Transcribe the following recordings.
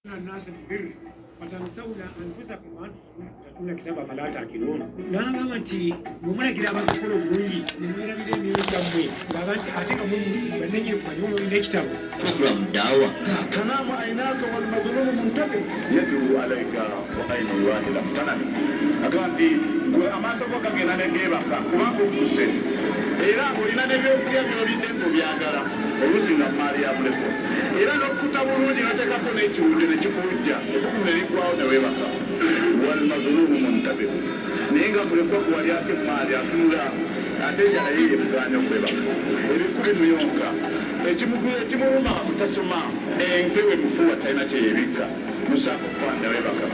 الناس بالبر وتنسون انفسكم وانتم تتلون الكتاب فلا تعقلون نعم انت ممنا كتاب تقولوا بني نمنا بيد ميوجامwe ngabantu ateka mun banenye kwanyuno ile kitabu دعوة تنام عيناك والمظلوم منتبه يدعو عليك وعين الله لم تنم أقولتي أما سبقا كنا نجيبك كما كنت era olina nebyokulya byolidde mu byagala oluusi nga maali abuleko era n'okuta bulungi nateekako n'ekiwunde ne kikujja ekkumu ne liggwawo ne weebaka walmazulumu muntabihu naye nga mulekwa kuwalyako emaali atunula ate enjala ye yemuganya okwebaka ebikubi muyonka ekimuluma butasoma empewo emufuuwa talina kyeyebikka musaako kwanda weebaka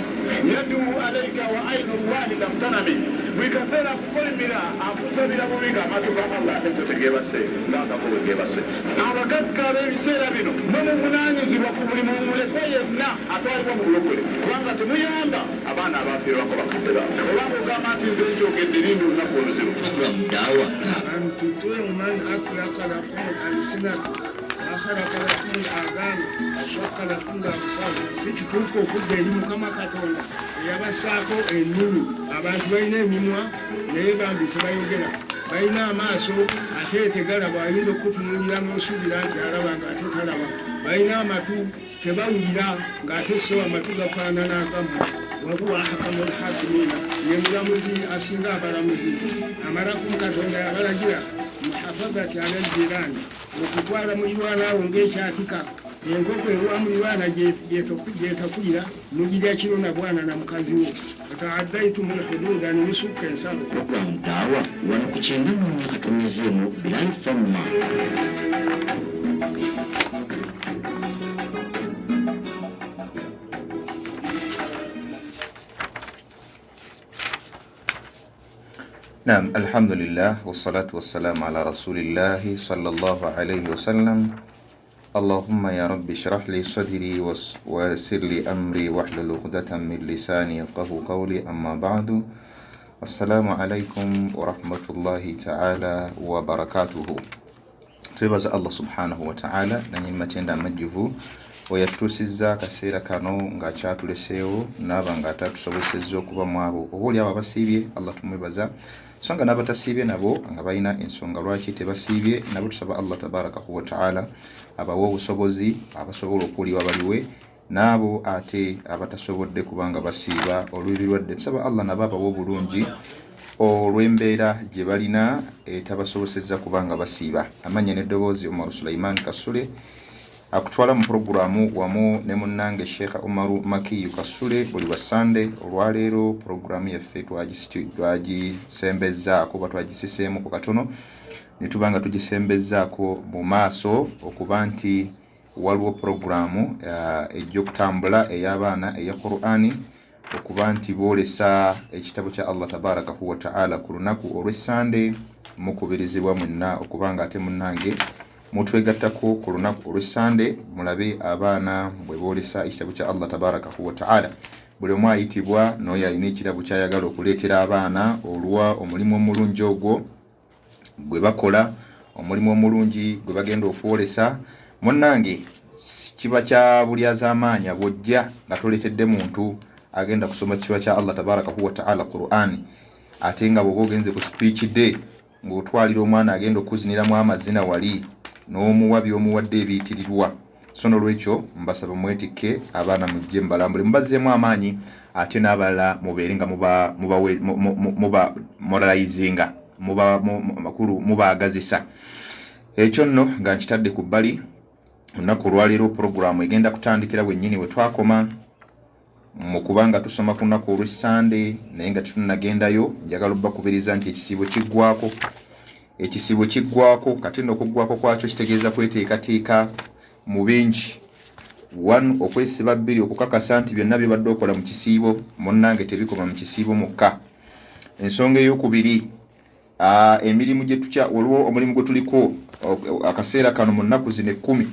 yadu alaika wa ainu llahi lam tanami buli kaseera akukolimira akusabira bubi ng'amatu ga Allah atekote gebase ng'akakowe gebase abagagga ab'ebiseera bino mumuvunaanyizibwa ku buli mumulekwa yenna atwalibwa mu bulokole kubanga temuyamba abaana abafiirwako bakadde baabwe obanga ogamba nti nze nkyogedde lindi olunaku oluzibu دعوة أن تطيع من أطلق لكم الألسنة وخلق لكم الآذان وشق لكم الأبصار سيتوكو كل يوم كما كاتونا yabasaako ennimi abantu balina emimwa naye bambi tebayogera balina amaaso ate tegalaba ayinza okutunuulira n'osuubira nti alaba ng'ate talaba balina amatu tebawulira ng'ate so amatu gafaanana agamu wahuwa ahkamu lhakimiina ye mulamuzi asinga abalamuzi amalakum katonda yabalagira muhafazati ala ljiraani okutwala mulirwanaawo ng'ekyatika enkoko ewa mulirwana gyetakulira mugirya kiro na bwana na mukazi wo wataadaitum lhuduuda nimusukka ensalo دعوة wanakuchendana akatumizimu Bilal Famma نعم الحمد لله والصلاة والسلام على رسول الله صلى الله عليه وسلم اللهم يا رب اشرح لي صدري ويسر لي أمري واحلل عقدة من لساني يفقهوا قولي أما بعد السلام عليكم ورحمة الله تعالى وبركاته twebaza Allah subhanahu wa ta'ala nanyuma tenda amajjuvu oyatutusizza kaseera kano ng'akyatuleseewo n'aba ng'atatusobosezza okuba mu abo obaoli abo abasiibye Allah tumwebaza so nga n'abatasiibye nabo nga balina ensonga lwaki tebasiibye nabo tusaba Allah tabarakahu wa ta'ala abawa obusobozi abasobola okuwulibwa baliwe n'abo ate abatasobodde kubanga basiiba olw'ebirwadde tusaba Allah nabo abawa obulungi olw'embeera gye balina etabasobosezza kubanga basiiba amanya n'eddoboozi Omar Sulaiman Kasule akutwala mu programu wamu ne munnange Sheikh Umaru Makiyu Kasule buli wa Sunday olwaleero programu yaffe twagisembezzaako oba twagisiseemu ku katono ne tubanga tugisembezzaako mu maaso okuba nti waliwo programu ejja okutambula ey'abaana eya Qur'ani okuba nti boolesa ekitabo kya Allah tabarakahu wa ta'ala ku lunaku olw'Essande mukubirizibwa mwenna okubanga ate munnange mutwegattako ku lunaku olw'Essande mulabe abaana bwe boolesa ekitabo kya Allah tabarakahu wa ta'ala buli omu ayitibwa n'oyo alina ekirabo kyayagala okuleetera abaana olwa omulimu omulungi ogwo gwe bakola omulimu omulungi gwe bagenda okwolesa munnange kiba kya bulyazaamaanya bw'ojja nga toleetedde muntu agenda kusoma kiba kya Allah tabarakahu wa ta'ala Qur'ani ate nga bw'oba ogenze ku speech day ng'otwalira omwana agenda okuziniramu amazina wali n'omuwa by'omuwadde ebiyitirirwa so n'olwekyo mbasaba mwetikke abaana mujje mbalambule mubazzeemu amaanyi ate n'abalala mubeere nga muba moralizinga makulu mubaagazisa ekyo nno nga nkitadde ku bbali olunaku olwaleero programu egenda kutandikira bwennyini we twakoma mu kubanga tusoma ku lunaku olw'Essande naye nga tetunnagendayo njagala obbakubiriza nti ekisiibo kiggwako kati nno okuggwako kwakyo kitegeeza kweteekateeka mu bingi 1 okwesiba 2 okukakasa nti byonna bibadde okola mu kisiibo munnange tebikoma mu kisiibo mukka ensonga ey'okubiri emirimu gye waliwo omulimu gwe tuliko akaseera kano mu nnaku zino 10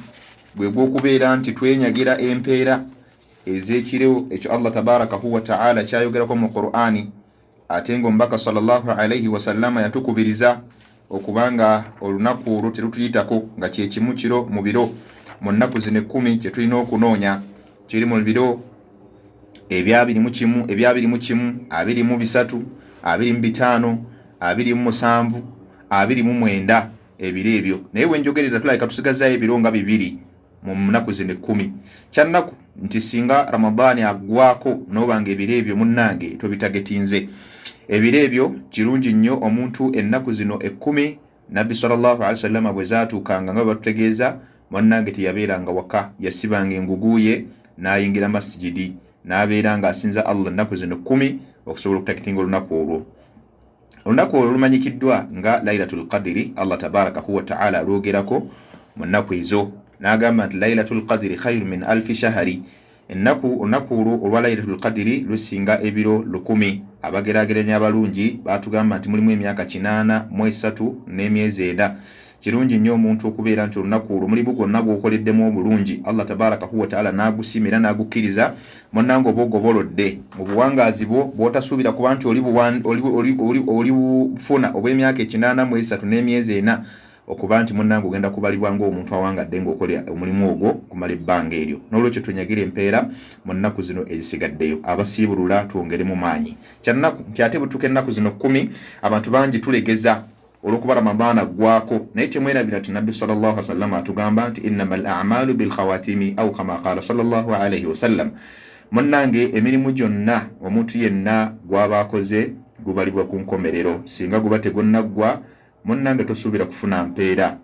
gwe gw'okubeera nti twenyagira empeera ez'ekiro ekyo Allah tabarakahu wa ta'ala kyayogerako mu Qur'ani ate ng'omubaka sallallahu alayhi wa sallama yatukubiriza okubanga olunaku olwo terutuyitako nga kye kimu kiro mu biro mu nnaku zino 10 kye tulina okunoonya kiri mu biro ebyabiri mu kimu 23 25 27 29 ebiro ebyo naye wenjogerera tulabika tusigazayo ebiro nga 2 mu nnaku zino 10 kyannaku nti singa Ramadani agwako nobanga ebiro ebyo munnange tobitagetinze ebiro ebyo kirungi nnyo omuntu ennaku zino 10 Nabbi sallallahu alaihi wasallam bwe zaatuukanga nga batutegeeza munnange teyabeeranga waka yasibanga enguguye n'ayingira masjidi n'abeeranga asinza Allah ennaku zino 10 okusobola okutakitinga olunaku olwo lumanyikiddwa nga Lailatul Qadri. Allah tabaraka wa ta'ala alwogerako mu nnaku ezo n'agamba nti Lailatul Qadri khairu min alfi shahri. Olunaku olwa Lailatul Qadri lusinga ebiro 10. Abageraageranya abalungi baatugamba nti mulimu emyaka 83 n'emyezi 4. Kirungi nnyo omuntu okubeera nti olunaku olwo mulimu gwonna gw'okoleddemu obulungi Allah tabaraka wa ta'ala n'agusiimira n'agukkiriza munnange oba ogobolodde mu buwangaazi bwo bw'otasuubira kuba nti oli bufuna obw'emyaka 83 n'emyezi 4 okuba nti munnange ogenda kubalibwa ng'omuntu awangadde ng'okola omulimu ogwo kumala ebbanga eryo. N'olwekyo tunyagira empeera mu nnaku zino ezisigaddeyo, abasiibulula twongeremu maanyi. Kyannaku nti ate butuuka ennaku zino 10 abantu bangi tulegeza olwokuba Ramadana gwako naye temwerabira nti Nabbi sallallahu alaihi wasallam atugamba nti innamal a'malu bil khawatimi aw kama qala sallallahu alaihi wasallam. Munnange emirimu gyonna omuntu yenna gwaba akoze gubalibwa ku nkomerero, singa guba tegonnaggwa munnange tosuubira kufuna mpeera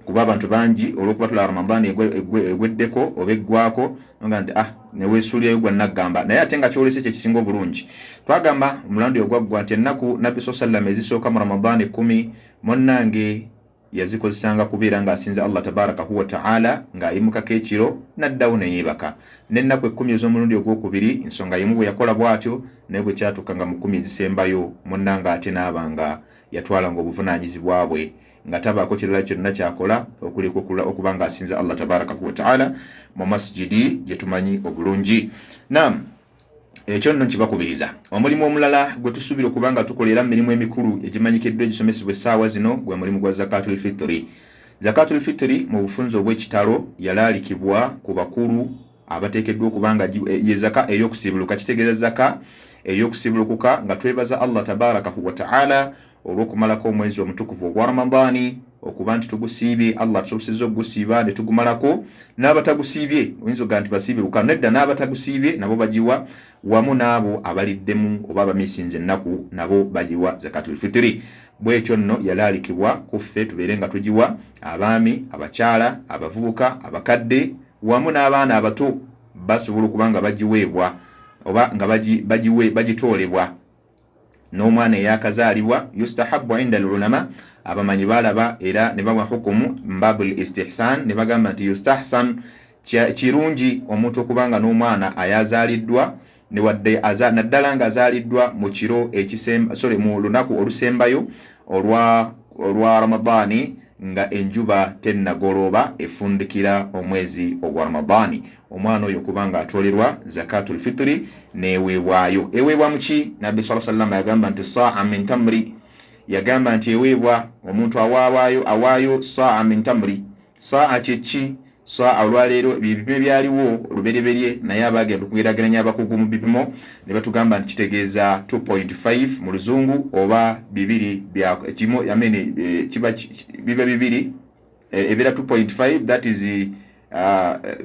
kuba abantu bangi olwokuba tula Ramadani egweddeko oba eggwako nga nti neweesuulirayo gwa naggamba naye ate nga kyolese kye kisinga obulungi. Twagamba omulandu ogwaggwa nti ennaku Nabbi sallam ezisooka mu Ramadani 10 munnange yazikozesanga kubeera ng'asinza Allah tabaraka wa ta'ala ng'ayimukako ekiro n'addawo ne yeebaka. N'ennaku 10 ez'omulundi ogwokubiri ensonga yemu bwe yakola bw'atyo naye bwe kyatuukanga mu 10 ezisembayo munnange ate n'abanga yatwalanga obuvunaanyizibwa bwe nga tabaako kirala kyonna kyakola okuba ng'asinza Allah tabaraka wa ta'ala mu masjidi gye tumanyi obulungi. Naam, ekyo nno nkibakubiriza. Omulimu omulala gwe tusuubira okuba nga tukolera mirimu emikulu egimanyikiddwa egisomesebwa essaawa zino gwe mulimu gwa Zakatul Fitri. Zakatul Fitri mu bufunzo obw'ekitalo yalaalikibwa ku bakulu abateekeddwa okuba nga ye zaka ey'okusibuluka. Kitegeeza zaka ey'okusibulukuka nga twebaza Allah tabaraka wa ta'ala olw'okumalako omwezi omutukuvu ogwa Ramadani okuba nti tugusiibye Allah tusobozesezza okugusiiba ne tugumalako. N'abatagusiibye oyinza okuga nti basiibye bukalo nedda n'abatagusiibye nabo bagiwa wamu n'abo abaliddemu oba abamiisinze ennaku nabo bagiwa Zakatul Fitri. Bw'ekyo nno yalaalikibwa ku ffe tubeere nga tugiwa abaami, abakyala, abavubuka, abakadde wamu n'abaana abato basobola okuba nga bagiweebwa oba nga bagitoolebwa. N'omwana eyakazaalibwa yustahabbu inda al-ulama abamanyi balaba era ne bawa hukumu mbabul istihsan ne bagamba nti yustahsan kirungi omuntu okubanga n'omwana ayazaaliddwa ne wadde naddala nga azaaliddwa mu kiro mu lunaku olusembayo olwa Ramadani nga enjuba tennagoloba efundikira omwezi ogwa Ramadani. Omwana oyo kubanga atolerwa Zakatul Fitri neweebwayo. Eweebwa muki? Nabbi sallallahu alaihi wasallam yagamba nti sa'a min tamri, yagamba nti eweebwa omuntu awaayo sa'a min tamri. Sa'a kyeki? Sa'a olwaleero ebipimo byaliwo olubereberye naye abagenda okugeraageranya abakugu mu bipimo ne batugamba nti kitegeeza 2.5 mu luzungu oba bibiri bya kimo kiba biba bibiri ebira 2.5 that is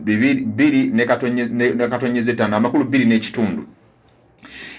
bibiri ne katonyeze ttaano amakulu 2 n'ekitundu.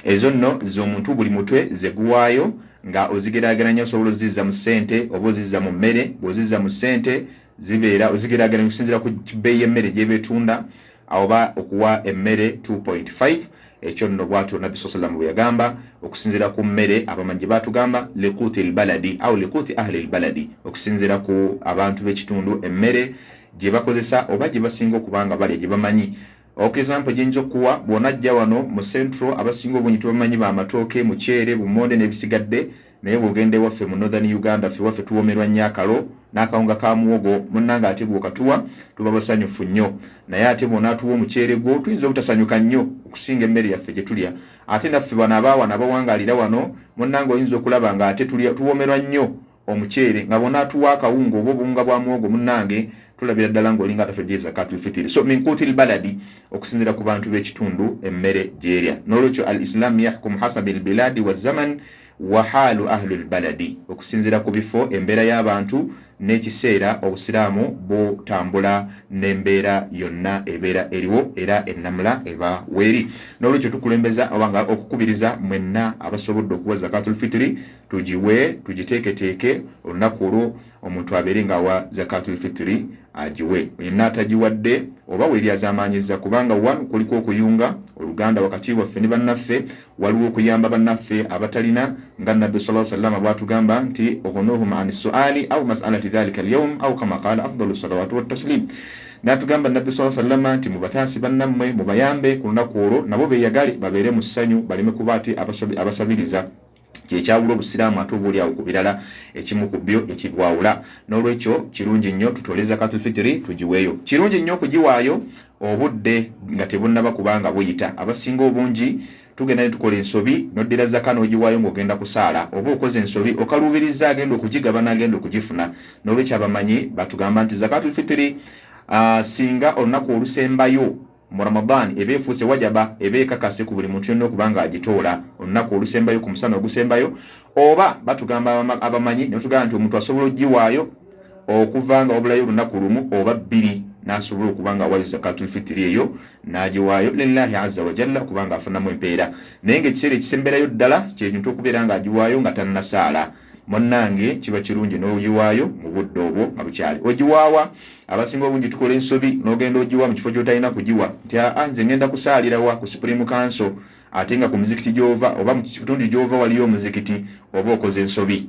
Ezo nno z'omuntu buli mutwe zeguwaayo nga ozigeraageranya osobola ozizza mu ssente oba ozizza mu mmere. Bw'ozizza mu ssente zibeera ozigeraageranya okusinziira ku bbeeyi y'emmere gy'ebeetunda oba okuwa emmere 2.5. Ekyo nno bw'atyo Nabbi sallallahu alayhi wa sallam bwe yagamba okusinziira ku mmere abamanyi baatugamba liquti albaladi au liquti ahli albaladi, okusinziira ku abantu b'ekitundu emmere gye bakozesa oba gye basinga okubanga balya gye bamanyi. Okizampo gyinza okuwa bw'onajja wano mu Central abasinga obungi tubamanyi b'amatooke, muceere, bumonde n'ebisigadde, naye bw'ogende waffe mu Northern Uganda ffe waffe tuwomerwa nnyo akalo n'akawunga ka muwogo munnange ate bw'okatuwa tuba basanyufu nnyo. Naye ate bw'onaatuwa omuceere gwo tuyinza obutasanyuka nnyo okusinga emmere yaffe gye tulya. Ate naffe bano abaawana abawangaalira wano munnange oyinza okulaba nga ate tuwomerwa nnyo omuceere nga bw'onaatuwa akawunga oba obuwunga bwa muwogo munnange tulabira ddala ng'olinga atatojja zakatul fitiri. So min qutil baladi okusinziira ku bantu b'ekitundu emmere gyerya. N'olwekyo al islam yahkumu hasabi al biladi wa zaman wa halu ahli baladi okusinziira ku bifo embeera y'abantu n'ekiseera obusiraamu butambula n'embeera yonna ebeera eriwo era ennamula eba weeri. N'olwekyo tukulembeza obanga okukubiriza mwenna abasobodde okuwa zakatul fitiri tugiwe tugiteeketeeke olunaku olwo omuntu abeere ng'awa zakatul fitiri agiwe. Yenna atagiwadde oba weeryazaamaanyizza kubanga wanu kuliko okuyunga oluganda wakati waffe ne bannaffe, waliwo okuyamba bannaffe abatalina nga Nabbi sallallahu alaihi wasallam bw'atugamba nti oghunuhum ani suali au mas'alati dhalika al-yawm au kama qala afdalu salawatu wat taslim. Natugamba Nabbi sallallahu alaihi wasallam nti mubataasi bannammwe mubayambe ku lunaku olwo nabo beeyagale babeere mu ssanyu baleme kuba ati abasabiriza kyekyawula obusiraamu ate oba oliawo ku birala ekimu ku byo ekibwawula. N'olwekyo kirungi nnyo tutole zakatul fitiri tugiweeyo. Kirungi nnyo okugiwaayo obudde nga tebunnaba kubanga buyita. Abasinga obungi tugenda ne tukola ensobi n'oddira zaka n'ogiwaayo ng'ogenda kusaala, oba okoze ensobi okaluubiriza agenda okugigaba n'agenda okugifuna. N'olwekyo abamanyi batugamba nti zakatul fitiri singa olunaku olusembayo mu Ramadan ebe efuuse wajaba ebe ekakase ku buli muntu yenna okubanga agitoola olunaku olusembayo ku musana ogusembayo, oba batugamba abamanyi ne batugamba nti omuntu asobola ogiwaayo okuvanga obulayo olunaku lumu oba bbiri n'asobola okubanga awaayo zakatul fitiri eyo n'agiwaayo lillahi azza wa jalla kubanga afunamu empeera. Naye ng'ekiseera ekisemberayo ddala kyekintu okubeera ng'agiwaayo nga tannasaala. Munnange kiba kirungi n'ogiwaayo mu budde obwo nga bukyali. Ogiwaawa abasinga obungi tukola ensobi n'ogenda ogiwa mu kifo ky'otalina kugiwa nti nze ngenda kusaalirawa ku Supreme Council ate nga ku muzikiti gy'ova oba mu kitundu gy'ova waliyo omuzikiti oba okoze ensobi.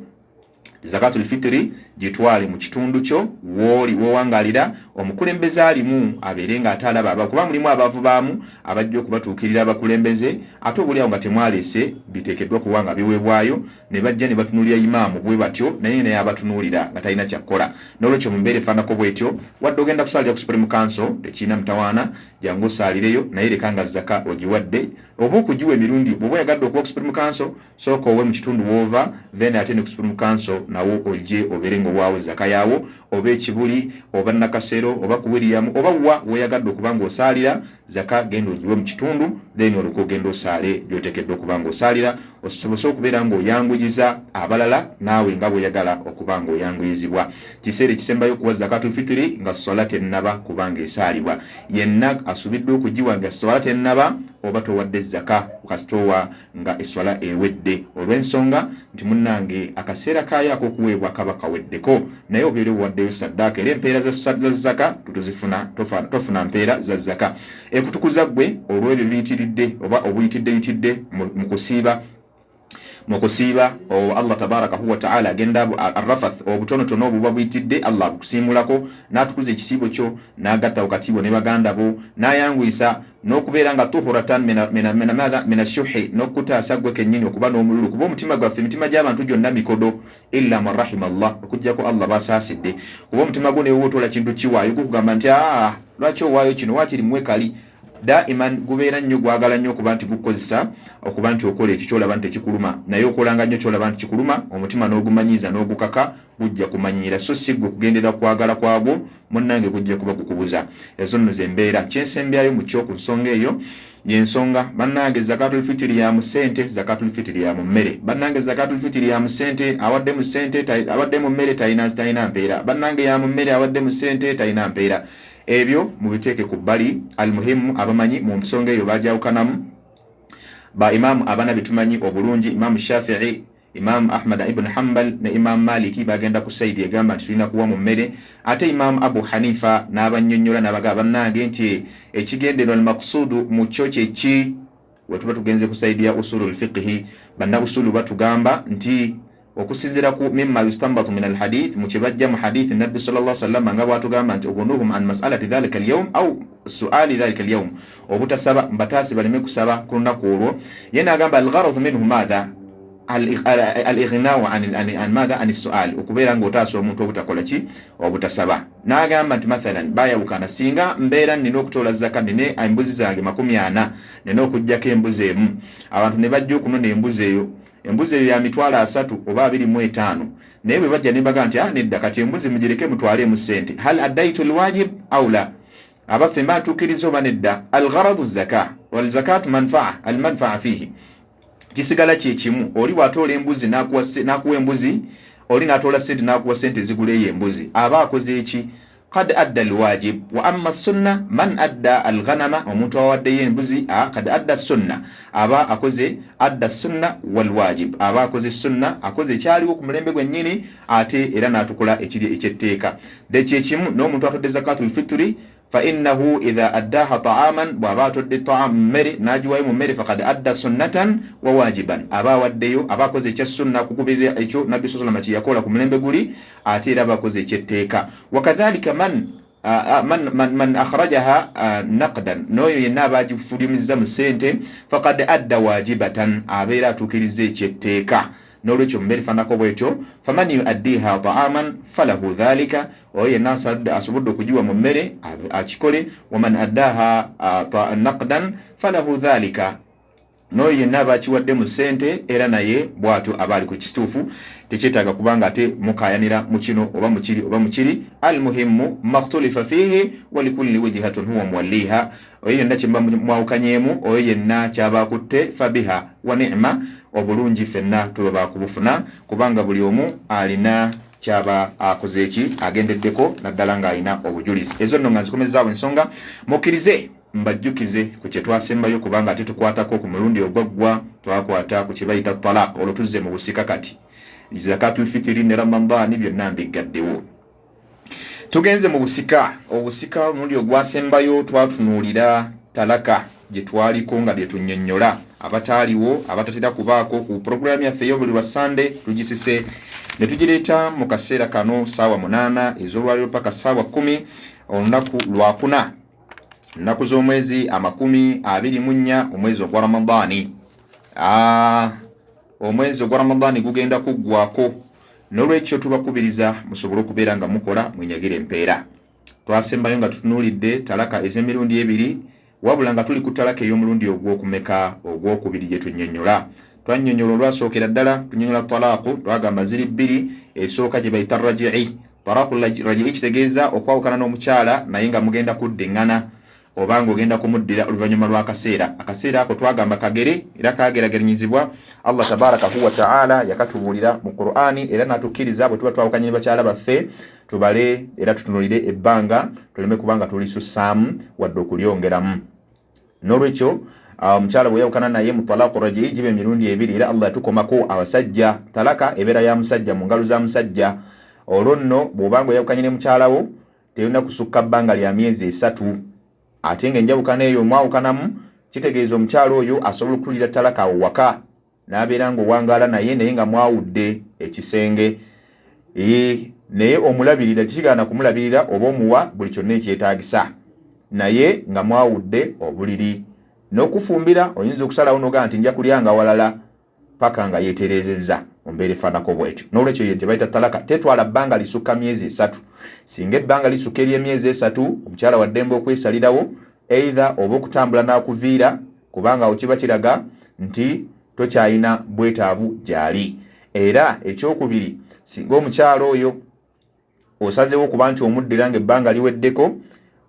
Zakatul fitiri gitwale mu kitundu kyo wooli wowangalira omukulembeze alimu abeere nga atalaba abakuba mulimu abavubaamu abajja okubatuukirira abakulembeze ate obuliawo nga temwaleese biteekeddwa kuba nga biweebwayo ne bajja ne batunuulira imaamu bwe batyo naye abatunuulira nga talina kyakkola. N'olwekyo mu mbeera efaanako bwetyo wadde ogenda kusaalira ku Supreme Council tekiina mutawaana jangu osaalireyo naye leka nga zaka ogiwadde oba okugiwa emirundi bw'oba oyagadde okuwa ku Supreme Council sooka owe mu kitundu woova then ate ne ku Supreme Council nawo ojje obeere ng'owaawo zaka yaawo oba ekibuli oba nakasero oba ku William oba wa weeyagadde okuba ng'osaalira zaka genda ogiwe mu kitundu then olwoka ogenda osaale by'oteekeddwa okuba ng'osaalira osobose okubeera ng'oyanguyiza abalala naawe nga bw'oyagala okuba ng'oyanguyizibwa. Kiseera ekisembayo okuwa zakatul fitiri nga swala tennaba kubanga esaalibwa. Yenna asubiddwa okugiwa nga swala tennaba oba towadde zaka kasitowa nga eswala ewedde olw'ensonga nti munnange akaseera kaayo ak'okuweebwa kaba kaweddeko naye obeere waddeyo saddaaka era empeera za zaka tutuzifuna tofuna mpeera za zaka. Ekutukuza ggwe olw'ebyo biyitiridde oba obuyitidde mu kusiiba Allah tabarakahu wa ta'ala agenda arrafath obutonotono obuba buyitidde Allah kusiimulako n'atukuza ekisiibo kyo n'agatta okatiibwa ne baganda bo n'ayanguyisa n'okubeera nga tuhuratan mina shuhi n'okutaasa gwe kennyini okuba n'omululu kuba omutima gwaffe emitima gy'abantu gyonna mikodo illa man rahima Allah okuggyako Allah basaasidde kuba omutima gwo newe wotoola kintu kiwaayo gukugamba nti lwaki owaayo kino waakiri mwekali daiman gubeera nnyo gwagala nnyo okuba nti gukozesa okuba nti okola ekyo kyolaba nti tekikuluma naye okolanga nnyo kyolaba nti kikuluma omutima n'ogumanyiiza n'ogukaka gujja kumanyiira so si gwe kugendera kwagala kwagwo munnange gujja kuba gukubuza. Ezo nno zembeera kyensembyayo mu kyo ku nsonga eyo yensonga bannange zakatul fitiri ya mu ssente zakatul fitiri ya mu mmere. Bannange zakatul fitiri ya mu ssente awadde mu ssente awadde mu mmere talina mpeera. Bannange ya mu mmere awadde mu ssente talina mpeera. Ebyo mubiteeke ku bbali. Almuhimu abamanyi mu nsonga eyo bajawukanamu ba imamu abana bitumanyi obulungi Imam Shafi'i, Imam Ahmad ibn Hanbal ne Imam Maliki bagenda ku saidi egamba nti tulina kuwa mu mmere ate Imam Abu Hanifa n'abannyonnyola n'abagamba bannange nti ekigendero al-maqsudu mu kyo kyeki wetuba tugenze ku saidi ya usulul fiqhi banna usulu batugamba nti okusinzira ku mimma yustambatu min alhadith mukibajja mu hadith Nabbi sallallahu alaihi wasallam nga bwatugamba nti ugunuhum an mas'alati dhalika alyawm au su'ali dhalika alyawm obutasaba mbatasi baleme kusaba ku lunaku olwo yena agamba algharadhu minhu madha al-ighna'u an madha an as-su'al okubeera ng'otaasa omuntu obutakola ki obutasaba n'agamba nti mathalan bayawukana singa mbeera nina okutoola zaka nine embuzi zange 40 nina okuggyako embuzi emu abantu ne bajja okunona embuzi eyo embuzi ya mitwalo 3 oba 25 naye bwe bajja ne baga nti nedda kati embuzi mugireke mutwale mu sente hal addaitu alwajib aw la abaffe mbatukiriza oba nedda algharadu zaka wal zakatu manfaa almanfaa fihi kisigala kyekimu oli watoola embuzi nakuwa embuzi oli natoola sente nakuwa sente ziguleyo embuzi aba akoze eki قد أدى الواجب وأما السنة من أدى الغنم ومتوادي ينبزي قد أدى السنة أبا أكوزي أدى السنة والواجب أبا أكوزي السنة أكوزي شاري وكمرمبه gwenyini ate era natukula ekiri ekyeteeka de kyekimu n'omuntu زكاة الفطر فإنه إذا أداها طعاما وأبا تدي طعام مري ناجوا مري فقد أدى سنة وواجبا أبا وديو أبا كوزي السنة كوكبير إيشو نبي صلى الله عليه وسلم يقول لكم لين بقولي أتيرا أبا كوزي تشتيكا وكذلك من أخرجها نقدا نو ينابا جفوري مزام سنتي فقد أدى واجبة أبيرا تكريزي تشتيكا نوريچو mbere fanako bwecho famani yuaddiha ta'aman falahu dhalika wa yanasa asubuddo kujiwa mu mmere akikole waman addaha naqdan falahu dhalika no yenaba chiwadde mu sente era naye bwatu abali ku kitufu tekitaga kubanga ate mukayanira mu kino oba mukiri almuhimmu makhtulifa fihi wa likulli wajhatun huwa muwalliha oyo ndachimba mwawukanyemu oyo yenna kyabakutte fabiha wa ni'ma obulungi fenna tuba kubufuna kubanga buli omu alina kyaba akoze eki agendeddeko naddala nga alina obujulizi ezo nno nga nzikomezaawo ensonga mukkirize mbajjukize ku kye twasembayo kubanga ate tukwatako ku mulundi ogwaggwa twakwata ku kye bayita talaq olwo tuzze mu busika kati zakatul fitiri ne ramadani byonna mbiggaddewo tugenze mu busika obusika omulundi ogwasembayo twatunuulira talaka gye twaliko nga bye tunnyonnyola abataaliwo abatatera kubaako ku programu yaffe ey'obuli lwa Sunday tugisise ne tugireeta mu kaseera kano ssaawa 8 ez'olwaliro paka ssaawa 10 olunaku lwakuna nnaku z'omwezi 24 omwezi ogwa Ramadani. Omwezi ogwa Ramadani gugenda kuggwako n'olwekyo tubakubiriza musobole okubeera nga mukola mwenyagire empeera. Twasembayo nga tutunuulidde talaka ez'emirundi 2 wabula nga tuli ku talaka ey'omulundi ogw'okumeka ogw'okubiri gye tunnyonnyola. Twannyonnyola olwasookera ddala tunnyonnyola talaqu twagamba ziri 2 esooka gye bayita raji'i. Talaqu raji'i kitegeeza okwawukana n'omukyala naye nga mugenda kuddeŋŋana obanga ogenda kumuddira oluvannyuma lw'akaseera. Akaseera ako twagamba kagere era kageraganyizibwa. Allah tabaraka wa ta'ala yakatubuulira mu Qur'ani era natukkiriza bwe tuba twawukanye ne bakyala baffe tubale era tutunulire ebbanga tuleme kubanga tulisussaamu wadde okulyongeramu. N'olwekyo omukyala bwe yawukana naye mu talaqu raji'i gibe emirundi 2 era Allah yatukomako abasajja talaka ebeera ya musajja mu ngalo za musajja. Olwo nno bw'obanga yawukanye ne mukyalawo teyina kusukka bbanga lya myezi 3 ate ng'enjawukana eyo mwawukanamu kitegeeza omukyalo oyo asobola okutuulira talaka awo waka n'abeera ng'owangaala naye naye nga mwawudde ekisenge naye omulabirira kigaana kumulabirira oba omuwa buli kyonna ekyetaagisa naye nga mwawudde obuliri n'okufumbira oyinza okusalawo nogaa nti nja kulyanga walala paka nga yeeterezezza ombeera efaanako bwetyo. N'olwekyo ye tebayita talaka tetwala bbanga lisukka myezi 3. Singa ebbanga lisukka ery'emyezi 3 omukyala waddembe okwesalirawo either oba okutambula n'akuviira kubanga kiba kiraga nti tokyalina bwetaavu gyali. Era ekyokubiri singa omukyala oyo osazeewo okuba nti omuddira ng'ebbanga liweddeko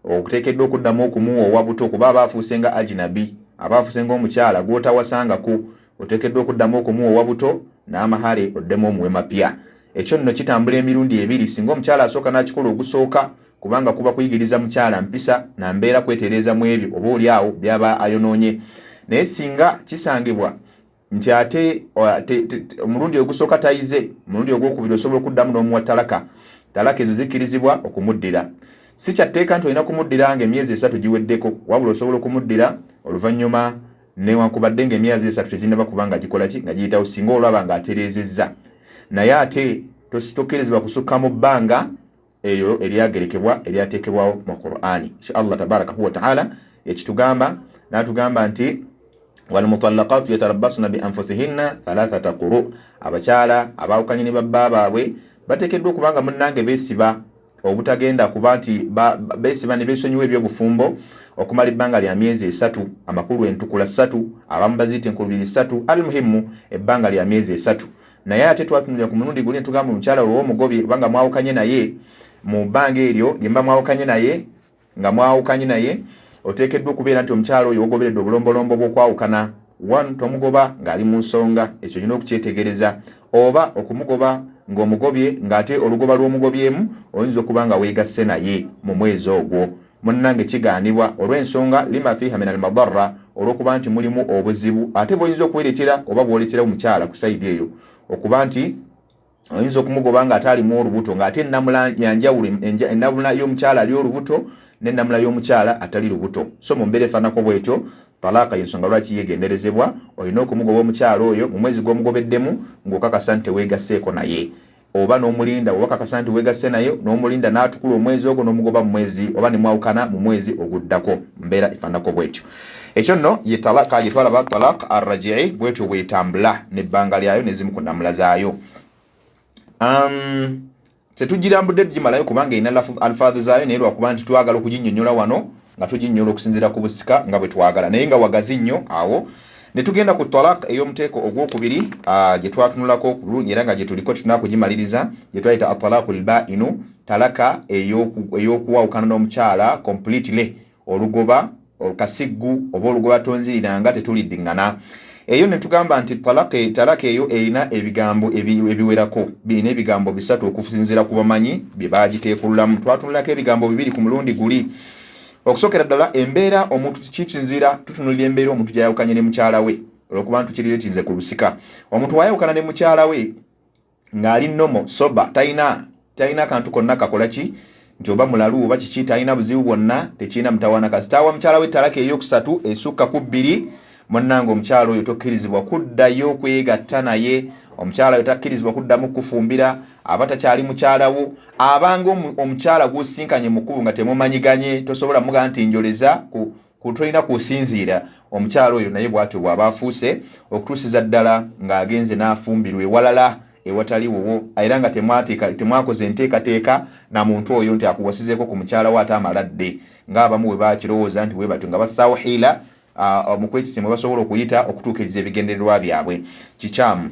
okuteekeddwa okuddamu okumuwa owabuto kuba abaafuuse nga ajinabi abaafuuse ng'omukyala gw'otawasangako oteekeddwa okuddamu okumuwa owabuto n'amahale oddemu omuwe mapya. Ekyo nno kitambula emirundi 2 singa omukyala asooka n'akikola ogusooka kubanga kuba kuyigiriza mukyala mpisa na mbeera kwetereeza mu ebyo oba oli awo byaba ayonoonye. Naye singa kisangibwa nti ate omulundi ogusooka tayize omulundi ogwokubiri osobola okuddamu n'omuwa talaka ezo zikkirizibwa okumuddira. Si kyatteeka nti olina kumuddira ng'emyezi 3 giweddeko wabula osobola okumuddira oluvannyuma newankubadde ng'emyezi 3 tezinnaba kubanga gikola ki nga giyitawo singa olaba ng'atereezezza. Naye ate tositokkerezebwa kusukka mu bbanga eyo eryagerekebwa eryateekebwawo mu Qur'ani. Allah tabaraka wa ta'ala ekitugamba n'atugamba nti walmutallaqatu yatarabbasna bi anfusihinna 3 quru. Abakyala abaawukanye ne babba baabwe bateekeddwa okubanga munnange beesiba obutagenda kuba nti besiba ne besonyiwa ebyobufumbo okumala ebbanga lya myezi 3 amakulu entukula 3 abamu baziyita enkulubiri 3 almuhimu ebbanga lya myezi 3 naye ate twatunulira ku mulundi guli tugamba omukyala olw'omugobye kubanga mwawukanye naye mu bbanga eryo lyemba mwawukanye naye oteekeddwa okubeera nti omukyala oyo ogoberedde obulombolombo bw'okwawukana 1 tomugoba ng'ali mu nsonga ekyo olina okukyetegereza oba okumugoba ng'omugobye ng'ate olugoba lw'omugobyemu oyinza okuba nga weegasse naye mu mwezi ogwo munnange kigaanibwa olw'ensonga lima fiha min almadarra olw'okuba nti mulimu obuzibu ate bw'oyinza okuweretera oba bw'oletera omukyala ku sayidi eyo okuba nti oyinza okumugoba ng'ate alimu olubuto ng'ate ennamula yanjawulo ennamula y'omukyala ali olubuto n'ennamula y'omukyala atali lubuto so mu mbeera efaanako bw'etyo talaaka y'ensonga lwaki yeegenderezebwa olina okumugoba omukyala oyo mu mwezi gw'omugobeddemu ng'okakasa nti teweegasseeko naye oba n'omulinda oba kakasa nti weegasse naye n'omulinda n'atukula omwezi ogwo n'omugoba mu mwezi oba ne mwawukana mu mwezi oguddako mbeera efaanako bw'etyo ekyo nno ye talaaka gye twalaba talaaka arrajii bw'etyo bw'etambula n'ebbanga lyayo n'ezimu ku nnamula zaayo tetugirambudde tugimalayo kubanga erina alfaadhu zaayo naye lwakuba nti twagala okuginnyonnyola wano nga tuginyola okusinziira ku busika nga bwe twagala naye nga wagazi nnyo awo ne tugenda ku talaaka ey'omuteeko ogwokubiri gye twatunulako bulungi era nga gye tuliko tunakugimaliriza gye twayita atalaaku lbainu talaka ey'okuwawukana n'omukyala completely olugoba kasiggu oba olugoba tonziriranga tetuliddingana eyo ne tugamba nti talaka eyo erina ebigambo ebiwerako birina ebigambo 3 okusinziira ku bamanyi bye bagiteekululamu twatunulako ebigambo 2 ku mulundi guli okusookera ddala embeera omuntu kisinziira tutunulira embeera omuntu gyayawukanye ne mukyala we olwokuba ntukiriretinze ku lusika omuntu wayawukana ne mukyala we ng'ali nomo soba talina kantu konna kakola ki nti oba mulalu oba kiki talina buzibu bwonna tekirina mutawaana kasitaawa mukyala we talaka ey'okusatu esukka ku 2 munnange omukyala oyo tokkirizibwa kuddayo kwegatta naye omukyala oyo takkirizibwa kuddamu kufumbira aba takyali mukyalawo abanga omukyala gw'osinkanye mu kkubo nga temumanyiganye tosobola mugaa nti njoleza tolina kusinziira omukyala oyo naye bw'atyo bw'aba afuuse okutuusiza ddala ng'agenze n'afumbirwa ewalala ewataliwowo era nga temwakoze enteekateeka na muntu oyo nti akuwasizeeko ku mukyala we ate amaladde ng'abamu bwe bakirowooza nti bwe batyo nga bassaawo hiila mu kwesisimu basobola okuyita okutuukiriza ebigendererwa byabwe kikyamu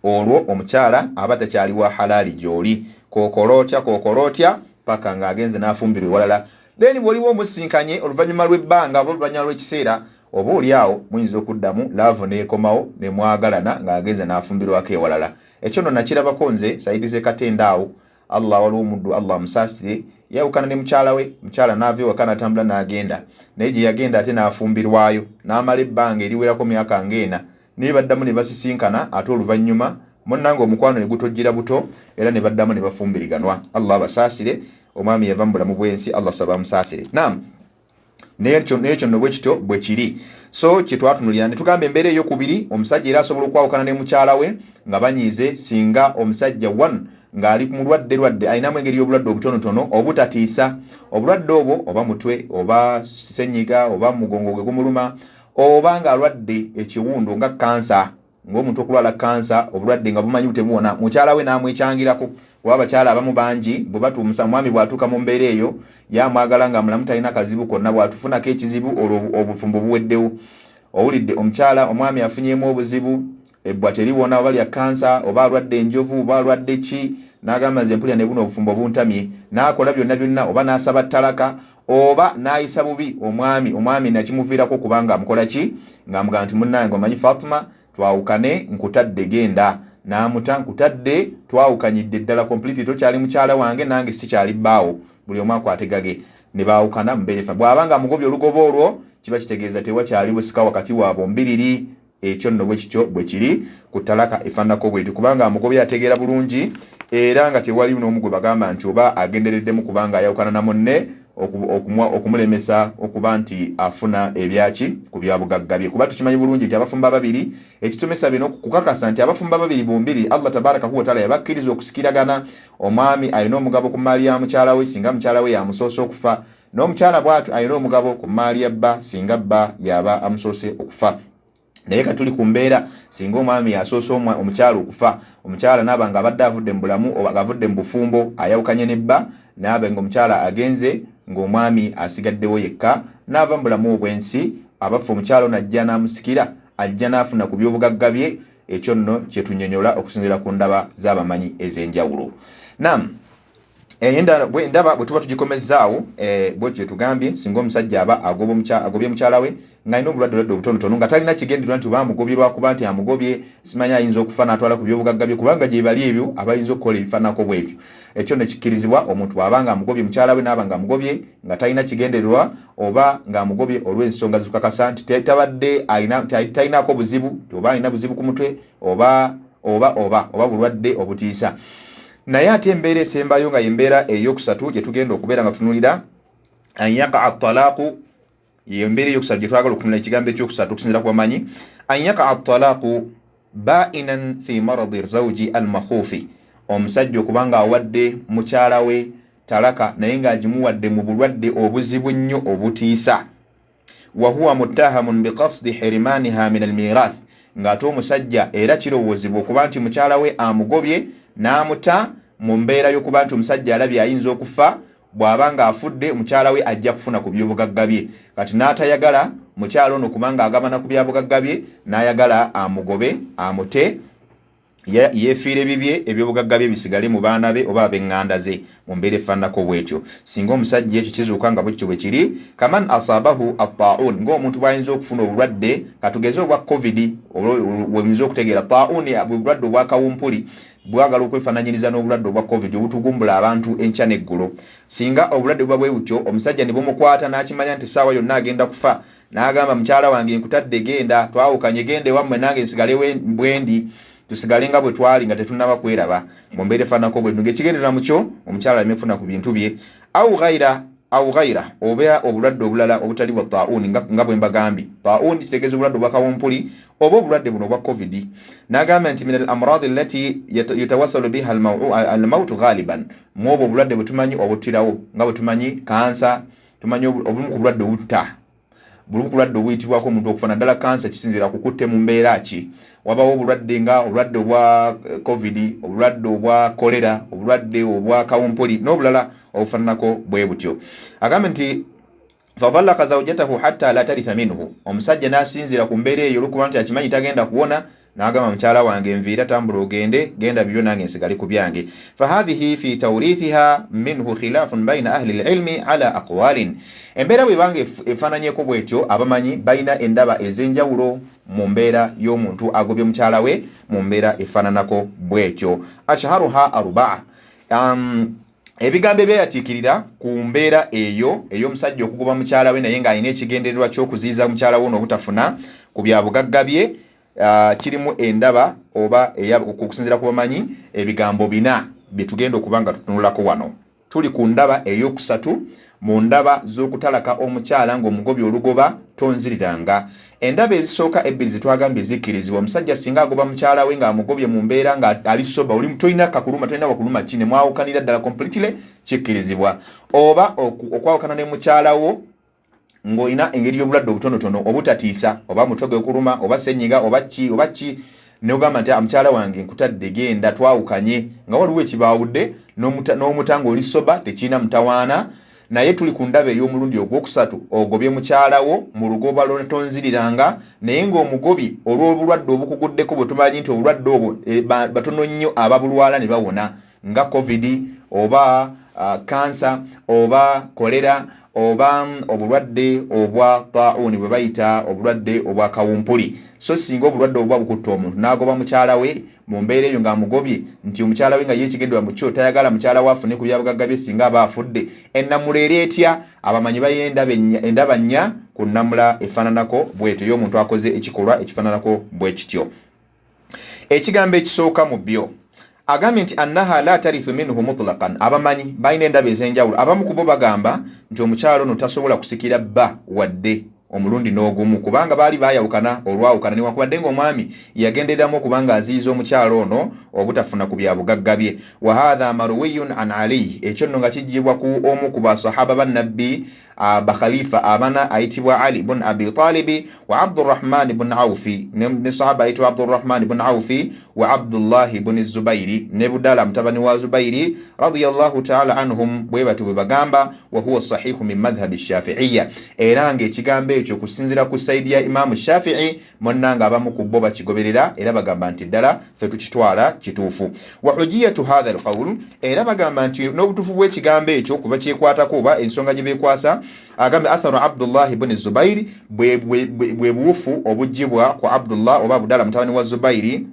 olwo omukyala aba takyali wa halaali gy'oli kookolootya paka ng'agenze n'afumbirwa ewalala then bw'oliwo omusinkanye oluvannyuma lw'ebbanga oba oluvannyuma lw'ekiseera oba oli awo muyinza okuddamu laavu n'ekomawo ne mwagalana ng'agenze n'afumbirwako ewalala ekyo nno nakirabako nze sayidi ze Katende awo Allah waliwo omuddu Allah amusaasire yawukana ne mukyala we mukyala n'ava ewaka n'atambula n'agenda naye gye yagenda ate n'afumbirwayo n'amala ebbanga eriwerako myaka ng'ena naye baddamu ne basisinkana ate oluvannyuma munnange omukwano ne gutojjira buto era ne baddamu ne bafumbiriganwa Allah abasaasire omwami yava mu bulamu bw'ensi Allah saba amusaasire naam n'ekyo nno bwe kityo bwe kiri so kyetwatunulira ne tugamba embeera ey'okubiri omusajja era asobola okwawukana ne mukyala we nga banyiize singa omusajja 1 ng'ali ku mulwadde ayinamu engeri y'obulwadde obutonotono obutatiisa obulwadde obwo oba mutwe oba senyiga oba mugongo gwe gumuluma oba ng'alwadde ekiwundu nga kansa ng'omuntu okulwala kansa obulwadde nga bumanyi butebuwona mukyala we n'amwekyangirako kuba abakyala abamu bangi bwe batuumusa mwami bw'atuuka mu mbeera eyo yamwagala nga mulamu talina kazibu konna bw'atufunako ekizibu olwo obufumbo buweddewo owulidde omukyala omwami afunyemu obuzibu ebbwa teriwona oba lya kansa oba alwadde enjovu oba alwadde ki n'agamba nze mpulira ne buno obufumbo buntamye n'akola byonna oba n'asaba ttalaka oba n'ayisa bubi omwami nakimuviirako kubanga amukola ki ng'amugamba nti munnange omanyi Fatuma twawukane nkutadde genda n'amuta nkutadde twawukanyidde ddala complete tokyali mukyala wange nange sikyali bbaawo buli omu akwategage ne baawukana mbeerefa bw'abanga amugobye olugoba olwo kiba kitegeeza tewakyali busika wakati waabwe mbiriri ekyo nno bwe kityo bwe kiri ku ttalaka efaanako bwetyo kubanga amugobye ategeera bulungi era nga tewali n'omu bagamba nti oba agendereddemu kubanga ayawukana na munne okumulemesa okuba nti afuna ebyaki ku byabugagga bye kuba tukimanyi bulungi nti abafumba babiri ekitomesa bino kukakasa nti abafumba babiri bombiri Allah tabaraka huwa taala yabakkiriza okusikiragana omwami alina omugabo ku maali ya mukyala we singa mukyala we yamusoose okufa n'omukyala bw'atyo alina omugabo ku maali ya bba singa bba yaba amusoose okufa naye katuli ku mbeera singa omwami asoosa omukyala okufa, omukyala naaba nga abadde avudde mu bulamu oba avudde mu bufumbo ayawukanye nebba, naaba nga omukyala agenze ng'omwami asigaddewo yekka n'ava mu bulamu obw'ensi, abafa omukyala ono ajja n'amusikira, ajja n'afuna ku byobugagga bye. Ekyo nno kye tunyonyola okusinziira ku ndaba z'abamanyi ez'enjawulo. Naam, endaba bwe tuba tugikomezaawo bwekyo tugambye singa omusajja aba agobye mukyala we ng'alina obulwadde obutonotono nga talina kigendererwa nti oba amugobye lwakuba nti amugobye simanyi ayinza okufa n'atwala ku byobugagga bye, kubanga gye bali ebyo abayinza okukola ebifaananako bwebyo. Ekyo ne kikkirizibwa omuntu bw'aba nga amugobye mukyala we n'aba nga amugobye nga talina kigendererwa oba ng'amugobye olw'ensonga zikakasa nti tabadde talinaako buzibu, oba alina buzibu ku mutwe oba bulwadde obutiisa. Naye ate embeera esembayo nga yembeera eyokusatu gye tugenda okubeera nga tunulira an yaqa talaaqu, yembeera eyokusatu gye twagala okunulira ekigambo ekyokusatu okusinziira ku bamanyi. An yaqa talaaqu ba'inan fi maradi zawji almakhuufi, omusajja okubanga awadde mukyala we talaka naye ng'agimuwadde mu bulwadde obuzibu nnyo obutiisa. Wa huwa muttahamun biqasdi hirimaniha min almirath, ng'ate omusajja era kirowoozebwa okuba nti mukyala we amugobye n'amuta mu mbeera y'okuba nti omusajja alabye ayinza okufa, bw'aba nga afudde mukyala we ajja kufuna ku byobugagga bye. Kati n'atayagala mukyala ono kubanga agabana ku byabugagga bye, n'ayagala amugobe amute yefiire bibye ebyobugagga bye bisigale mu baana be oba ab'eŋŋanda ze mu mbeera efaananako bwetyo. Singa omusajja ekyo kizuuka nga bwekityo bwe kiri, kaman asabahu at-ta'un, ng'omuntu bw'ayinza okufuna obulwadde katugeze obwa covid, weyinza okutegeera ta'un bulwadde obwa kawumpuli bwagala okwefaananyiriza n'obulwadde obwa covid obutugumbula abantu enkya n'eggulo. Singa obulwadde buba bwe butyo omusajja ne bumukwata n'akimanya nti essaawa yonna agenda kufa, n'agamba mukyala wange nkutadde genda twawukanye, gende wammwe nange nsigale bwendi, tusigale nga bwe twali nga tetunnaba kweraba mu mbeera efaananako bwe ng'ekigenderera mu kyo omukyala aleme kufuna ku bintu bye. Awu ghaira oba obulwadde obulala obutali bwa ta'un nga bwe mbagambye. Ta'un kitegeeza obulwadde obwa kawumpuli oba obulwadde buno obwa covid. N'agamba nti min al-amrad allati yatawassalu biha al-mawt ghaliban, mu obwo obulwadde bwe tumanyi obuttirawo nga bwe tumanyi kansa, tumanyi obumu ku bulwadde obutta, bulumu kulwadde obuyitibwako omuntu okufuna ddala kansa kisinziira kukutte mu mbeera ki. Wabawo obulwadde nga obulwadde obwa covid, obulwadde obwa kolera, obulwadde obwa kawumpuli n'obulala obufaananako bwe butyo. Agambe nti fadallaka zawjatahu hatta la taritha minhu, omusajja n'asinziira ku mbeera eyo olw'okuba nti akimanyi tagenda kuwona, n'agamba mukyala wange nviira tambula ogende, genda bibyo nange nsigale ku byange. Fahadhihi fi tawrithiha minhu khilafun bayna ahli alilmi ala aqwalin, embeera bwebanga efaananyeko bwetyo abamanyi bayina endaba ez'enjawulo mu mbeera y'omuntu agobye mukyala we mu mbeera efaananako bwetyo. Ashharuha arbaa, ebigambo ebyeyatiikirira ku mbeera eyo ey'omusajja okugoba mukyala we naye ng'alina ekigendererwa ky'okuziyiza mukyala we n'obutafuna ku byabugagga bye, kirimu endaba oba okusinziira ku bamanyi ebigambo 4 bye tugenda okuba nga tutunulako wano. Tuli ku ndaba ey'okusatu mu ndaba z'okutalaka omukyala ng'omugobye olugoba tonziriranga. Endaba ezisooka ebbiri zetwagambye zikkirizibwa. Omusajja singa agoba mukyala we ng'amugobye mu mbeera nga ali soba, oli tolina kakuluma, tolina wakuluma kine, mwawukanira ddala completely, kikkirizibwa. Oba okwawukana ne mukyala wo ng'olina engeri y'obulwadde obutonotono obutatiisa, oba mutwe gwe kuluma, oba ssenyiga, oba ki n'ogamba nti mukyala wange nkutadde genda twawukanye, nga waliwo ekibaawudde n'omutanga oli soba tekiina mutawaana. Naye tuli ku ndaba ey'omulundi ogwokusatu, ogobye mukyala wo mu lugoba lw'otonziriranga, naye ng'omugobi olw'obulwadde obukuguddeko bwe tumanyi nti obulwadde obwo batono nnyo ababulwala ne bawona, nga covid oba kansa oba kolera oba obulwadde obwa ta'un bwe bayita obulwadde obwa kawumpuli. So singa obulwadde obwa bukutta omuntu n'agoba mukyala we mu mbeera eyo ng'amugobye nti omukyala we nga yeekigendera mu kyo tayagala mukyala we afune ku byabugagga bye singa aba afudde, ennamula eri etya? Abamanyi bayenda endaba nnya ku nnamula efaananako bwetyo y'omuntu akoze ekikolwa ekifaananako bwe kityo. Ekigambo ekisooka mu byo agambye nti annaha la tarithu minhu mutlaqan. Abamanyi bayina endaba ez'enjawulo. Abamu ku bo bagamba nti omukyalo ono tasobola kusikira bba wadde omulundi n'ogumu, kubanga baali baayawukana olwawukana newankubadde ng'omwami yagendereramu okubanga aziyiza omukyalo ono obutafuna ku byabugagga bye. Wa hadha marwiyun an Ali, ekyo nno nga kijjibwa ku omu ku basahaba bannabbi bakhalifa abana ayitibwa Ali ibn Abi Talib wa Abdurrahman ibn Auf ne sahaba ayitibwa Abdurrahman ibn Auf wa Abdullah ibn Zubairi ne Budala mtabani wa Zubairi radiyallahu ta'ala anhum bwe batu bagamba wa huwa sahihu min madhhab ash-Shafi'iyya erange ekigambo ekyo kusinzira ku saidi ya Imam Shafi'i monnanga abamu kubbo bakigoberera era bagamba nti ddala fe tukitwala kituufu wa hujiyatu hadha al-qawl era bagamba nti n'obutufu bw'ekigambo ekyo kuba kyekwatako oba ensonga gye beekwasa agambe atharu Abdullah ibn Zubair bwe buufu obujjibwa ku Abdullah oba Abdallah mutabani wa Zubairi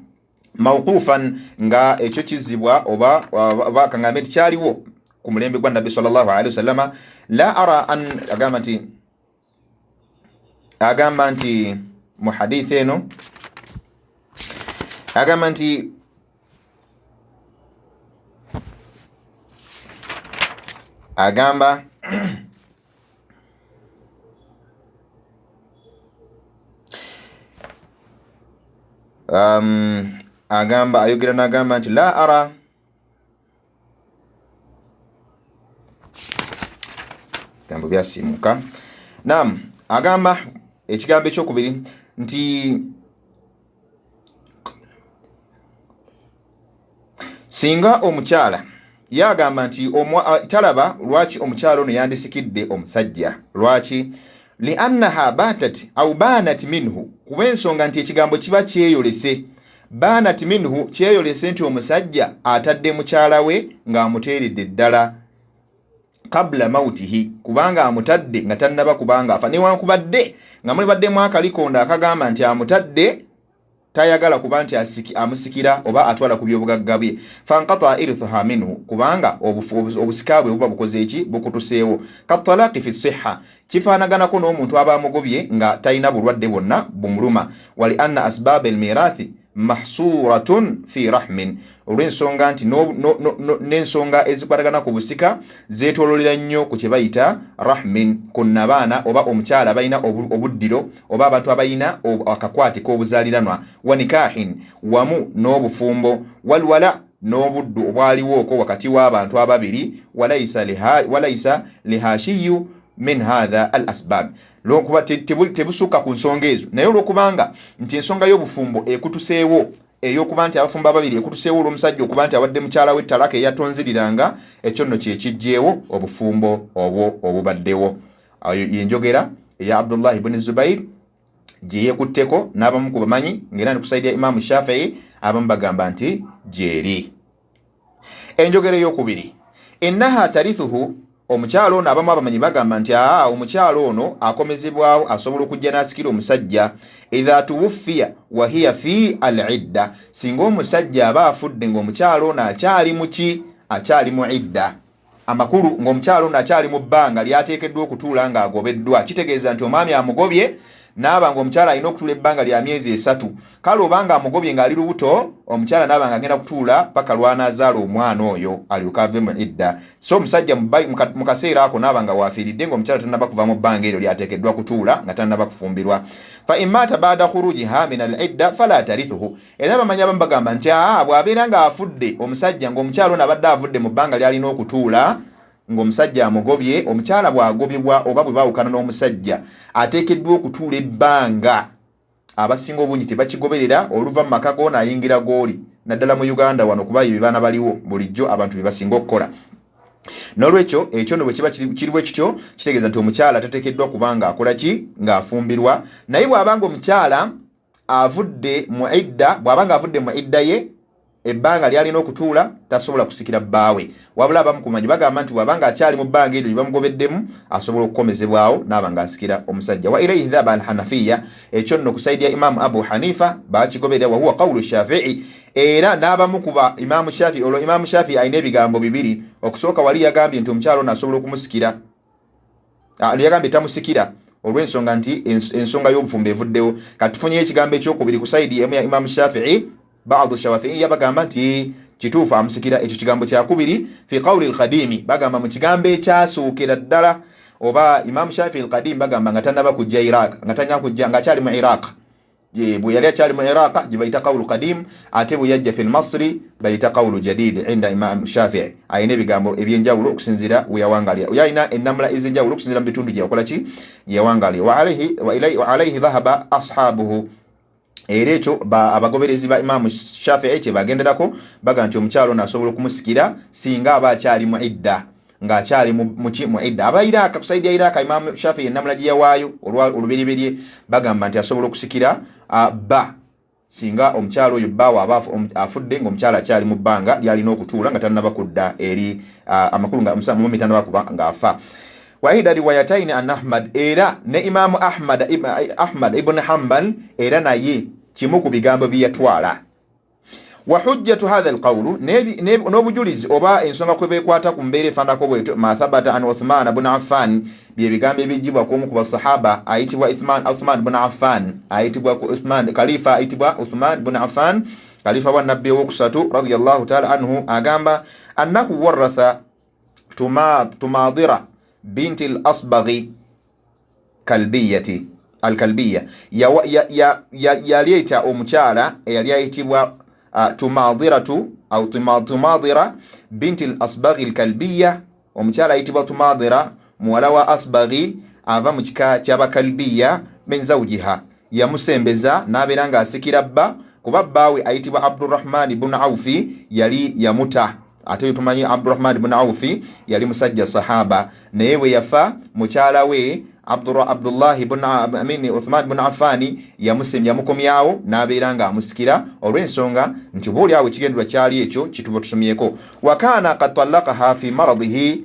mawqufan nga ekyo kizibwa oba kangambe kyaliwo ku mulembe gwa Nabi sallallahu alaihi wasallama la ara an agamba nti mu hadith eno agamba nti agamba agamba ayogera n'agamba nti la ara gambo byasimuka nam agamba ekigambo ekyokubiri nti singa omukyala yagamba nti talaba lwaki omukyala ono yandisikidde omusajja lwaki liannaha batat au banat minhu kuba ensonga nti ekigambo kiba kyeyolese banat minhu kyeyolese nti omusajja atadde mukyala we ng'amuteeredde ddala kabla mautihi kubanga amutadde nga tannaba kubanga afa newankubadde nga mulibaddemu akalikonda akagamba nti amutadde tayagala kuba nti amusikira oba atwala ku byobugagga bye fankata irithuha minhu kubanga obusika bwe buba bukoze eki bukutuseewo katalaqi fi siha kifaanaganako n'omuntu aba amugobye nga talina bulwadde bwonna bumuluma wali anna asbab almirathi mahsuratun fi rahmin olw'ensonga nti n'ensonga ezikwatagana ku busika zeetoololera nnyo ku kye bayita rahmin ku nabaana oba omukyala abalina obuddiro oba abantu abalina akakwate k'obuzaaliranwa wa nikahin wamu n'obufumbo walwala n'obuddu obwaliwooko wakati w'abantu ababiri walayisa lihashiyu min hadha al asbab lokuba tebusuka ku nsonga ezo naye olwokubanga nti ensonga y'obufumbo ekutuseewo eyokuba nti abafumbo ababiri ekutuseewo olw'omusajja okuba nti awadde mukyala we talaka eyatonziriranga ekyo nno kyekijjeewo obufumbo obwo obubaddewo ayo yenjogera eya Abdullah ibn Zubair gye yeekutteko n'abamu ku bamanyi ng'era ne kusaidia Imam Shafi'i abamu bagamba nti gyeri enjogera ey'okubiri innaha tarithuhu omukyalo ono abamu abamanyi bagamba nti omukyalo ono akomezebwawo asobola okujja n'asikira omusajja idha tuwuffiya wa hiya fi al-idda singa omusajja aba afudde ng'omukyalo ono akyali mu idda amakulu ng'omukyalo ono akyali mu bbanga lyateekeddwa okutuula ng'agobeddwa kitegeeza nti omwami amugobye naaba ng'omukyala alina okutuula ebbanga lya myezi 3 kale obanga amugobye ng'ali lubuto omukyala naaba ng'agenda kutuula paka lw'anaazaala omwana oyo alyoka ave mu idda so omusajja mu kaseera ako naaba nga waafiiridde ng'omukyala tannaba kuva mu bbanga eryo lyateekeddwa kutuula nga tannaba kufumbirwa fa imata baada khurujiha min al idda fala tarithuhu era bamanyi abamu bagamba nti bw'abeera ng'afudde omusajja ng'omukyala ono abadde avudde mu bbanga ly'alina okutuula ng'omusajja amugobye omukyala bw'agobyebwa oba bwe baawukana n'omusajja ateekeddwa okutuula ebbanga abasinga obungi tebakigoberera oluva mu maka goona ayingira gooli naddala mu Uganda wano kuba ebyo baana baliwo bulijjo abantu bye basinga okukola n'olwekyo ekyo bwe kiba kiriwo ekityo kitegeeza nti omukyala tateekeddwa kubanga akola ki ng'afumbirwa naye bw'abanga omukyala avudde mu idda ye ebbanga lyalina okutuula tasobola kusikira bbaawe wabula abamu ku manyi bagamba nti bw'abanga akyali mu bbanga eryo lyebamugobeddemu asobola okukomezebwawo n'aba ng'asikira omusajja wa ilayhi dhaba al-hanafiya ekyo nno kusaidia Imam Abu Hanifa bakigoberera wa huwa qawlu Shafi'i era n'abamu kuba Imam Shafi'i olwo Imam Shafi'i alina ebigambo bibiri okusooka wali yagambye nti omukyalo ono asobola okumusikira yagambye tamusikira olw'ensonga nti ensonga y'obufumbo evuddewo katufunyeyo ekigambo ekyokubiri ku saidi emu ya Imam Shafi'i baadhi Shafi'i bagamba nti kituufu amusikira ekyo kigambo kyakubiri fi qawli al-qadimi bagamba mu kigambo ekyasookera ddala oba Imam Shafi'i al-qadim bagamba nga tannaba kujja Iraq nga tanya kujja nga kyali mu Iraq bwe yali akyali mu Iraq gye bayita qawlu qadim, ate bwe yajja fil Masri bayita qawlu jadid inda Imam Shafi'i. Ayina ebigambo ebyenjawulo okusinzira we yawangalira. Yalina ennamula ez'enjawulo okusinzira mu bitundu gye yakola ki gye yawangalira. Wa alayhi dhahaba ashabuhu. Era ekyo abagoberezi ba Imam Shafi'i kye bagenderako baga nti omukyalo nasobola okumusikira singa aba akyali mu idda, ng'akyali mu idda. Aba Iraq kusaidia Iraq Imam Shafi'i ennamula gye yawaayo olubereberye bagamba nti asobola okusikira ba singa omukyalo oyo bba waba afudde ng'omukyalo akyali mu bbanga lyalina okutuula nga tannaba kudda eri amakulu mu mitandao kuba ng'afa. Wahida riwayataini an Ahmad, era ne Imam Ahmad ibn Hanbal era naye kimu ku bigambo byatwala. Wa hujjatu hadha alqawlu, n'obujulizi oba ensonga kwe bekwata ku mbeera efaanako bwetyo ma thabata an Uthman ibn Affan, bye bigambo ebijjibwa kw'omu ku basahaba ayitibwa Uthman ibn Affan, ayitibwa khalifa ayitibwa Uthman ibn Affan, khalifa wa nabbi owokusatu radiyallahu ta'ala anhu, agamba annahu waratha Tumadira binti al-Asbaghi al-Kalbiyya, yaleeta omukyala eyali ayitibwa Tumadira binti al-Asbaghi al-Kalbiyya, omukyala ayitibwa Tumadira muwala wa Asbaghi ava mu kika ky'Abakalbiyya min zawjiha, yamusembeza n'abeera ng'asikira bba kuba bbaawe ayitibwa Abdurrahman ibn Awfi yali yamuta. Ate tumanyi Abdurrahman ibn Awfi yali musajja sahaba, naye bwe yafa mukyala we Abdullah ibn Uthman ibn Affan yamukomyawo n'abeera ng'amusikira olw'ensonga nti booli awo ekigendwa kyali ekyo kituba tusomyeko. Wakana qad talaqaha fi maradihi,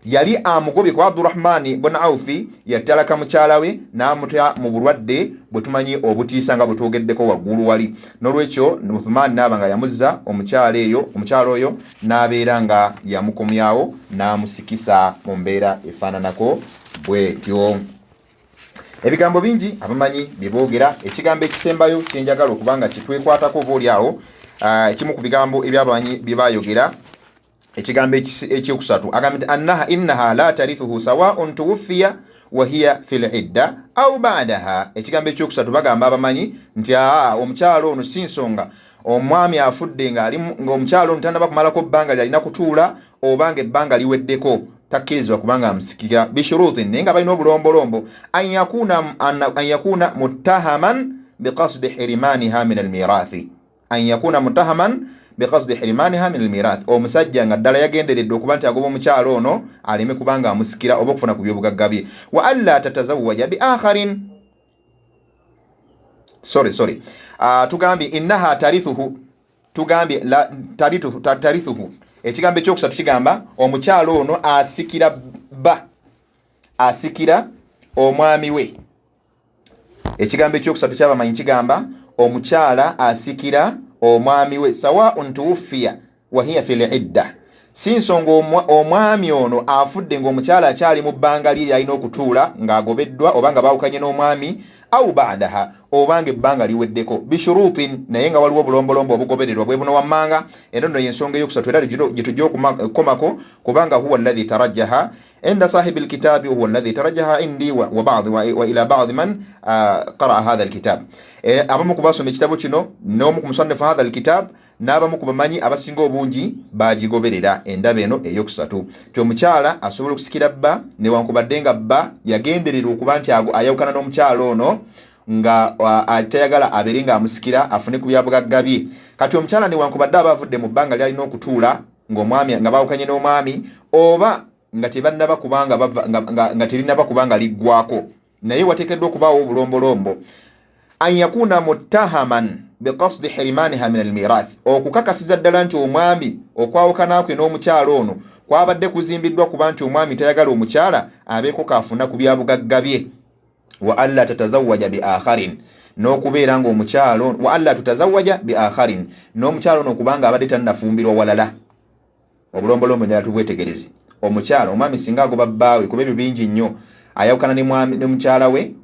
yali amugobye kwa Abdurrahman ibn Awfi yatalaka mukyala we n'amuta mu bulwadde bwe tumanyi obutiisa nga bwetwogeddeko waggulu wali. N'olwekyo Uthman n'aba nga yamuzza omukyalo oyo n'abeera nga yamukomyawo n'amusikisa mu mbeera efaananako bwetyo. Ebigambo bingi abamanyi byeboogera. Ekigambo ekisembayo kyenjagala okubanga kitwekwatako booli awo, ekimu ku bigambo ebyabamanyi bye baayogera, ekigambo ekyokusatu agamba nti innaha la tarithuhu sawa'un tuwuffiya wa hiya fil idda aw ba'daha. Ekigambo ekyokusatu bagamba abamanyi nti omukyalo ono si nsonga omwami afudde ng'omukyalo ono tannaba kumalako bbanga lyalina kutuula oba nga ebbanga liweddeko, takkirizibwa kubanga amusikira bishurutin, naye nga balina obulombolombo an yakuna muttahaman biqasdi hirimaniha min almirathi. An yakuna muttahaman biqasdi hirimaniha min almirath, omusajja nga ddala yagenderedde okuba nti agoba omukyalo ono aleme kubanga amusikira oba okufuna ku byobugagga bye. Wa alla tatazawwaja bi akharin, tugambye innaha tarithuhu, tugambye la tarithuhu. Ekigambo ekyokusatu kigamba omukyalo ono asikira omwami we. Ekigambo ekyokusatu kyabamanyi kigamba omukyala asikira omwami we sawa'un tuwuffiya wa hiya fil idda, si nsonga omwami ono afudde ng'omukyala akyali mu bbanga liri alina okutuula ng'agobeddwa oba nga baawukanye n'omwami au ba'daha, obanga ebbanga liweddeko bishurutin, naye nga waliwo obulombolombo obugobererwa bwe buno wammanga. Era nno y'ensonga eyokusatu era gye tujja okukomako kubanga huwa alladhi tarajjaha inda sahibi alkitabi huwa alladhi tarajjaha indi wa ila ba'd man qara'a hadha alkitab. Abamu ku basoma ekitabo kino n'omu ku musannifu hadha alkitab n'abamu ku bamanyi abasinga obungi bagigoberera endaba eno eyokusatu, ti omukyala asobola okusikira bba newankubadde nga bba yagenderera okuba nti ayawukana n'omukyalo ono nga atayagala abeere nga amusikira afune ku byabugagga bye. Kati omukyala newankubadde aba avudde mu bbanga lyalina okutuula ng'omwami nga baawukanye n'omwami oba nga tebannaba kubanga nga terinaba kubanga liggwako, naye wateekeddwa okubaawo obulombolombo. An yakuna muttahaman biqasdi hirimaniha min almirath, okukakasiza ddala nti omwami okwawukana kwe n'omukyalo ono kwabadde kuzimbiddwa kuba nti omwami tayagala omukyala abeeko kaafuna ku byabugagga bye. Wa alla tatazawwaja bi akharin, n'okubeera ng'omukyalo wa alla tutazawwaja bi akharin, n'omukyalo ono kubanga abadde tannafumbirwa walala. Obulombolombo njala tubwetegereze. Omukyala omwami singa agoba bbaawe kuba ebyo bingi nnyo, ayawukana ne mukyala we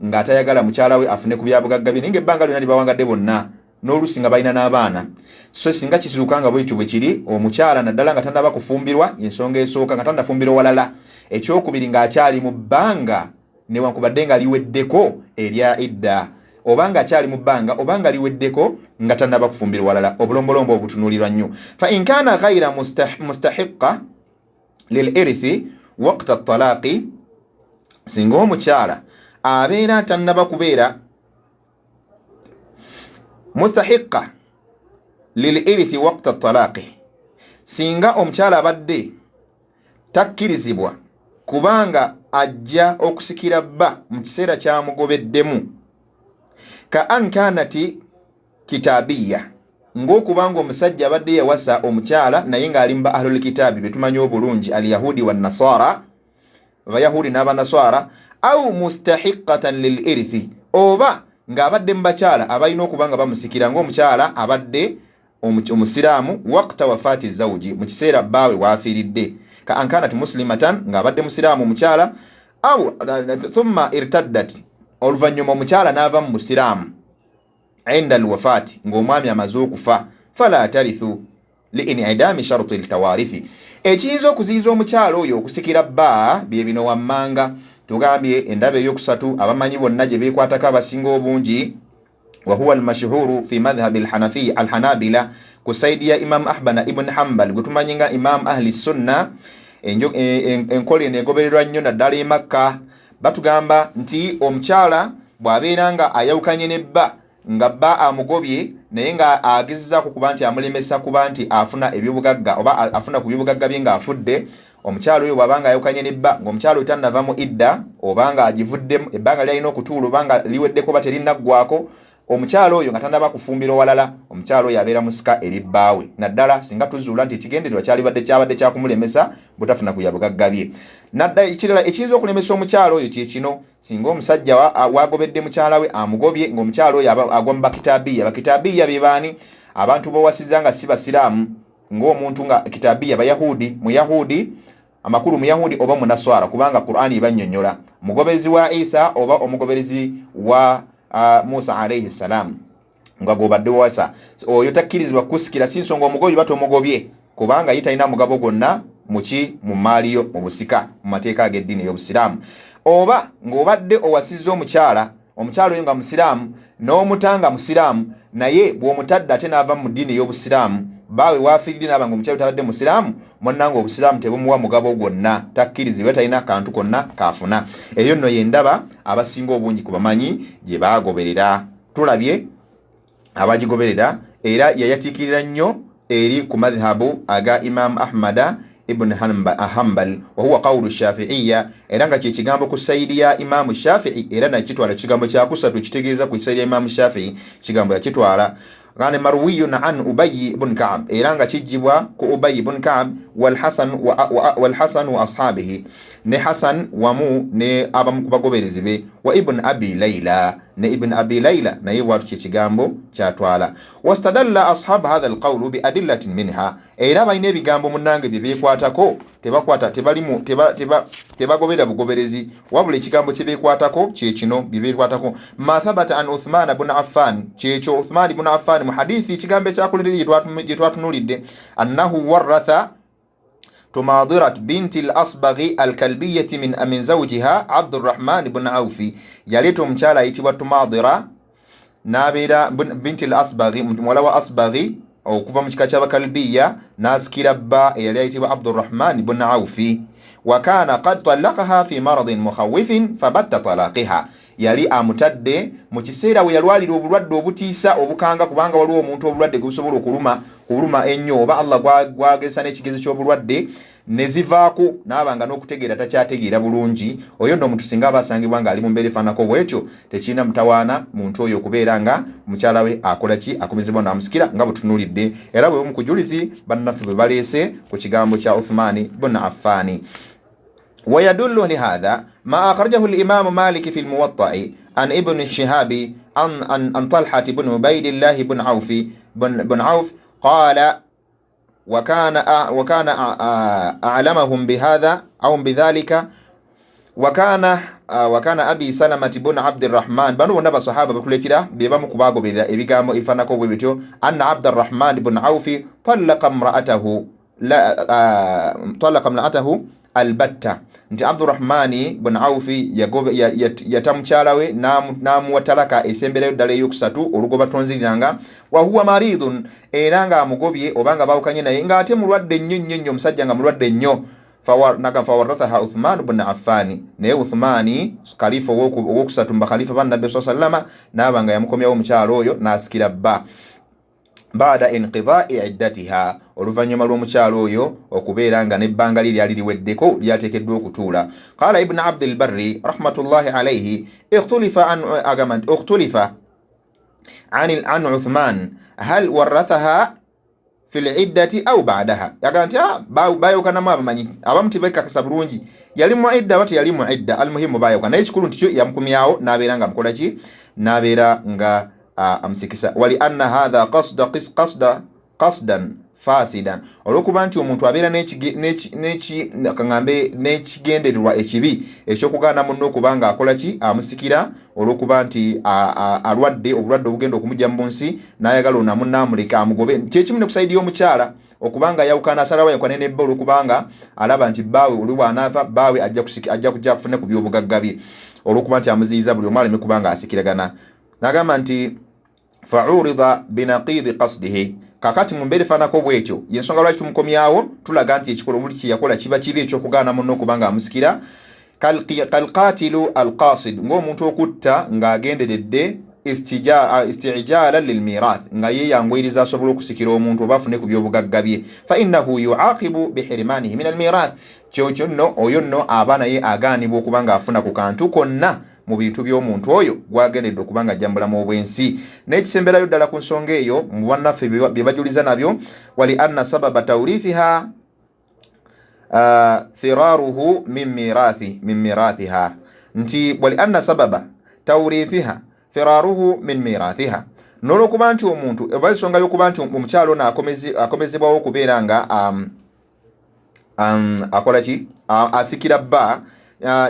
ng'atayagala mukyala we afune ku byabugagga bye, naye ng'ebbanga lyonna libawangadde bonna n'oluusi nga balina n'abaana. So singa kisuuka nga bwekyo bwe kiri, omukyala naddala nga tannaba kufumbirwa, ensonga esooka nga tannafumbirwa walala, ekyokubiri ng'akyali mu bbanga newankubadde nga liweddeko erya idda, obanga akyali mu bbanga obanga liweddeko nga tannaba kufumbirwa walala obulombolombo obutunulirwa nnyo fa in kana ghayra mustahiqa lilirithi waqta at-talaqi singa omukyala abeera tannaba kubeera mustahiqa lilirithi waqta at-talaqi singa omukyala abadde takkirizibwa kubanga ajja okusikira bba mu kiseera kyamugobeddemu ka an kanati kitabiya ng'okubanga omusajja abadde yawasa omukyala naye ng'ali mu ahlul kitaabi be tumanyi obulungi alyahudi wannasara abayahudi n'abanaswara au mustahiqatan lilirithi oba ng'abadde mu bakyala abalina okubanga bamusikira ng'omukyala abadde omusiraamu waqta wafaati zawji mu kiseera bbaawe waafiiridde ka ankanat muslimatan ng'abadde musiraamu omukyala au thumma irtaddat oluvannyuma omukyala n'ava mu musiraamu inda alwafaati ng'omwami amaze okufa fala tarithu liinidami sharuti ltawarithi ekiyinza okuziyiza omukyala oyo okusikira bba bye bino wammanga tugambye endaba eyokusatu abamanyi bonna gye beekwatako abasinga obungi وهو المشهور في مذهب الحنفي الحنابلة كسيديا إمام أحبنا ابن حنبل قتمانينغا إمام أهل السنة enkola enegobererwa nnyo naddala Makka batugamba nti omukyala bw'abeeranga ayawukanye ne bba nga bba amugobye naye nga agezezzaako kuba nti amulemesa kuba nti afuna ebyobugagga oba afuna ku byobugagga bye ng'afudde omukyala oyo bw'abanga ayawukanye ne bba ng'omukyala oyo tannava mu idda obanga agivuddemu ebbanga lyalina okutuula obanga liweddeko ba terinnagwako omukyala oyo nga tannaba kufumbirwa walala omukyala oyo abeera musika eri bbaawe naddala singa tuzuula nti ekigendererwa kyabadde kyakumulemesa butafuna kuya bugagga bye naddala ekirala ekiyinza okulemesa omukyala oyo kye kino singa omusajja wagobedde mukyala we amugobye ng'omukyala oyo agwa mu bakitaabiya bakitaabiya be baani abantu b'owasiza nga si basiraamu ng'omuntu nga kitaabiya bayahudi muyahudi amakulu muyahudi oba munaswara kubanga Qur'ani ebannyonnyola mugobezi wa Isa oba omugobezi wa Musa alayhi salam nga gobadde wasa oyo takkirizibwa kusikira si nsonga omugoyi batomugobye kubanga yitalina mugabo gonna mu maaliyo mu busika mu mateeka ag'eddiini y'obusiraamu oba ng'obadde owasizza omukyala oyo nga musiraamu n'omutanga musiraamu naye bw'omutadde ate n'ava mu ddiini y'obusiraamu baawe waafiiridde n'aba ng'omukyala tabadde musiraamu monnanga obusiraamu tebumuwa mugabo gwonna takkirizibwa talina akantu konna kaafuna eyo nno yendaba abasinga obungi ku bamanyi gye baagoberera tulabye abagigoberera era yayatiikirira nnyo eri ku madhhabu aga Imam Ahmada ibn Hanbal wahuwa qawlu shafiiya era nga kyekigambo ku sayidi ya Imaamu Shafii era nakitwala kigambo kyakusatu kitegeeza ku sayidi ya Imaamu Shafii kigambo yakitwala غان مروي عن أبي بن كعب إيرانغا تجيبوا كأبي بن كعب والحسن وأصحابه ني حسن ومو ني أبا مكبغوبيرزبي وابن أبي ليلى ني ابن أبي ليلى ني وارشي تجامبو تشاتوالا واستدل أصحاب هذا القول بأدلة منها إيرا بايني بيغامبو منانغ بيبيكواتاكو tebakwata tebalimu tebagobera bugoberezi wabula ekigambo kyebekwatako kyekino byebekwatako ma thabata an Uthman ibn Affan kyekyo Uthman ibn Affan mu hadithi ekigambo kyakulerere gye twatunulidde annahu waratha Tumadirat binti al-Asbaghi al-Kalbiyyati min zawjiha Abdurrahman ibn Awfi yaleeta omukyala ayitibwa Tumadira n'abeera binti al-Asbaghi muwala wa Asbaghi okuva mu kika ky'Abakalbiya n'asikira bba eyali ayitibwa Abdurrahman ibn Awfi wa kana qad talaqaha fi maradin mukhawifin fabatta talaqiha yali amutadde mu kiseera we yalwalira obulwadde obutiisa obukanga kubanga waliwo omuntu obulwadde gusobola okuluma ennyo oba Allah gwagesa n'ekigezi ky'obulwadde ne zivaako n'abanga n'okutegeera takyategeera bulungi oyo nno omuntu singa aba asangibwa ng'ali mu mbeera efaanako bw'ekyo tekirina mutawaana muntu oyo okubeera nga mukyala we akola ki akomezebwa n'amusikira nga butunulidde era bwe mukujulizi bannaffe bwe baleese ku kigambo kya Uthman ibn Affan. ويدل لهذا ما أخرجه الإمام مالك في الموطأ عن ابن شهاب عن طلحة بن عبيد الله بن عوف قال وكان أعلمهم بهذا أو بذلك وكان أبي سلمة بن عبد الرحمن بنو نبا صحابة بكلتنا بيبامو كباغو بيبامو إفانكو بيبتو أن عبد الرحمن بن عوف طلق امرأته albatta nti Abdurrahmani bin Awfi yatamukyala we namuwa talaka esemberayo ddala eyokusatu olugoba tonziriranga wa huwa maridun era nga amugobye obanga bawukanye naye ng'ate mulwadde nnyo omusajja nga mulwadde nnyo fawarathaha Uthman bin Affan naye Uthmani khalifa owokusatu mba khalifa ba Nabbi sallallahu alaihi wasallam nabanga yamukomyawo omukyalo oyo nasikira bba baada inqidha'i iddatiha oluvanyuma lw'omukyalo oyo okubeera nga nebbanga liri ali liweddeko lyateekeddwa okutuula. Qala Ibn Abd al-Barri rahmatullahi alayhi اختلف عن عثمان هل ورثها في العدة أو بعدها yaganti bayokanamu abamanyi abamu tebekakasa bulungi yali mu idda bati yali mu idda almuhimu bayokana naye ekikulu nti kyo yamukumyawo n'abeera nga mukola ki n'abeera nga amsikisa wali anna hadha qasdan fasidan olwokuba nti omuntu abeera n'ekigendererwa ekibi ekyokugaana munno okubanga akola ki amusikira olwokuba nti alwadde obulwadde obugenda okumujja mu nsi n'ayagala onamunnaamuleka amugobe kyekimu ne kusaidiya omukyala okubanga yawukana asalawo yawukane nebba olwokubanga alaba nti bbaawe oli bw'anaafa bbaawe ajja kujja kufuna ku byobugagga bye olwokuba nti amuziyiza buli omu aleme kubanga asikiragana. N'agamba nti fa'urida binaqidi qasdihi kakati mu mbeere fanako bwekyo yensonga lwaki tumukomyawo tulaga nti ekikolo muli kyeyakola kiba kibi ekyokugaana munno okubanga amusikira kalqatilu alqasid ng'omuntu okutta ng'agenderedde istijala lilmirath nga yeyangwiriza asobola okusikira omuntu oba afune ku byobugagga bye fa innahu yuaqibu bihirimanihi min almirath kyokyo nno oyo nno aba naye agaanibwa okubanga afuna ku kantu konna mu bintu by'omuntu oyo gwagendedde okubanga ajja mu bulamu obw'ensi. N'ekisemberayo ddala ku nsonga eyo mu bannaffe bye bajuliza nabyo wali anna sababa tawrithiha firaruhu min mirathiha nti wali anna sababa tawrithiha firaruhu min mirathiha n'olwokuba nti omuntu eba ensonga y'okuba nti omukyalo ono akomezebwawo okubeera nga akola ki asikira bba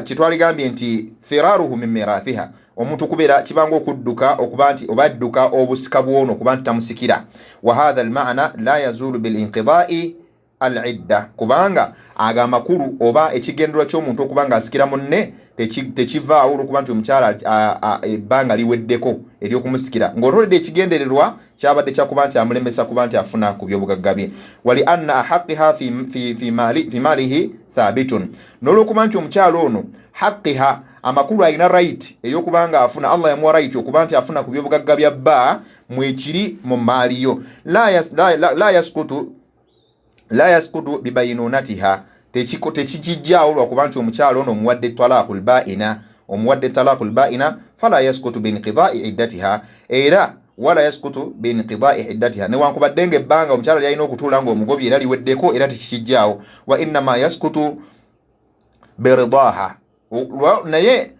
kitwaligambye nti firaruhu min mirathiha omuntu kubeera kibanga okudduka okuba nti obadduka obusika bwono okuba nti tamusikira wa hadha almaana la yazulu bilinqidha'i al-idda kubanga aga makulu oba ekigenderwa ky'omuntu okubanga asikira munne tekivaawo olwokuba nti omukyala ebbanga liweddeko eryokumusikira ng'olwedde ekigendererwa kyabadde kyakuba nti amulemesa kuba nti afuna ku byobugagga bye wali anna ahaqiha fi malihi thabitun n'olwokuba nti omukyala ono haqiha amakulu alina right ey'okubanga afuna Allah yamuwa right okuba nti afuna ku byobugagga bya bba mwekiri mu maaliyo la yasqutu bibayinunatiha tekijjaawo lwakuba nti omukyalo ono omuwadde talaqul ba'ina fala yasqutu binqidha'i iddatiha era wala yasqutu binqidha'i iddatiha newankubadde nga ebbanga omukyala lyalina okutuula nga omugobye era liweddeko era tekikijjaawo wa innama yasqutu biridaha naye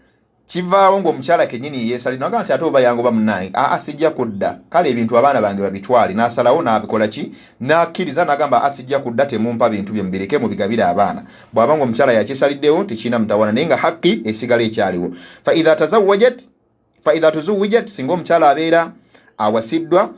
kivaawo ng'omukyala kennyini yeesalira naga nti ate oba yangoba munnaye sijja kudda kale ebintu abaana bange babitwale n'asalawo n'abikola ki n'akkiriza n'agamba asijja kudda temumpa bintu bye mubireke mubigabire abaana bw'aba ng'omukyala yakisaliddewo tekirina mutawana naye nga haqqi esigala ekyaliwo fa idha tuzuwijat singa omukyala abeera awasiddwa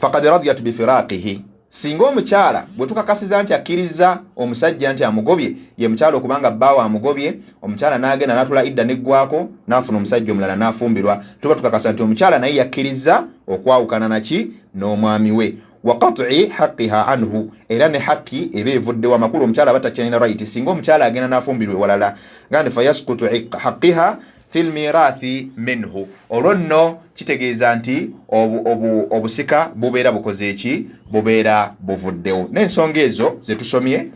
faqad radiyat bifiraqihi singa omukyala bwe tukakasiza nti akkiriza omusajja nti amugobye ye mukyala okubanga bbaawe amugobye omukyala n'agenda n'atula idda neggwako n'afuna omusajja omulala n'afumbirwa tuba tukakasa nti omukyala naye yakkiriza okwawukana naki n'omwami we wa qat'i haqqiha anhu era ne haqqi eba evuddewo amakulu omukyala aba takyalina right singa omukyala agenda n'afumbirwa ewalala gandi fa yasqutu haqqiha fil mirathi minhu olwo nno kitegeeza nti obusika bubeera bukoze eki bubeera buvuddewo n'ensonga ezo zetusomye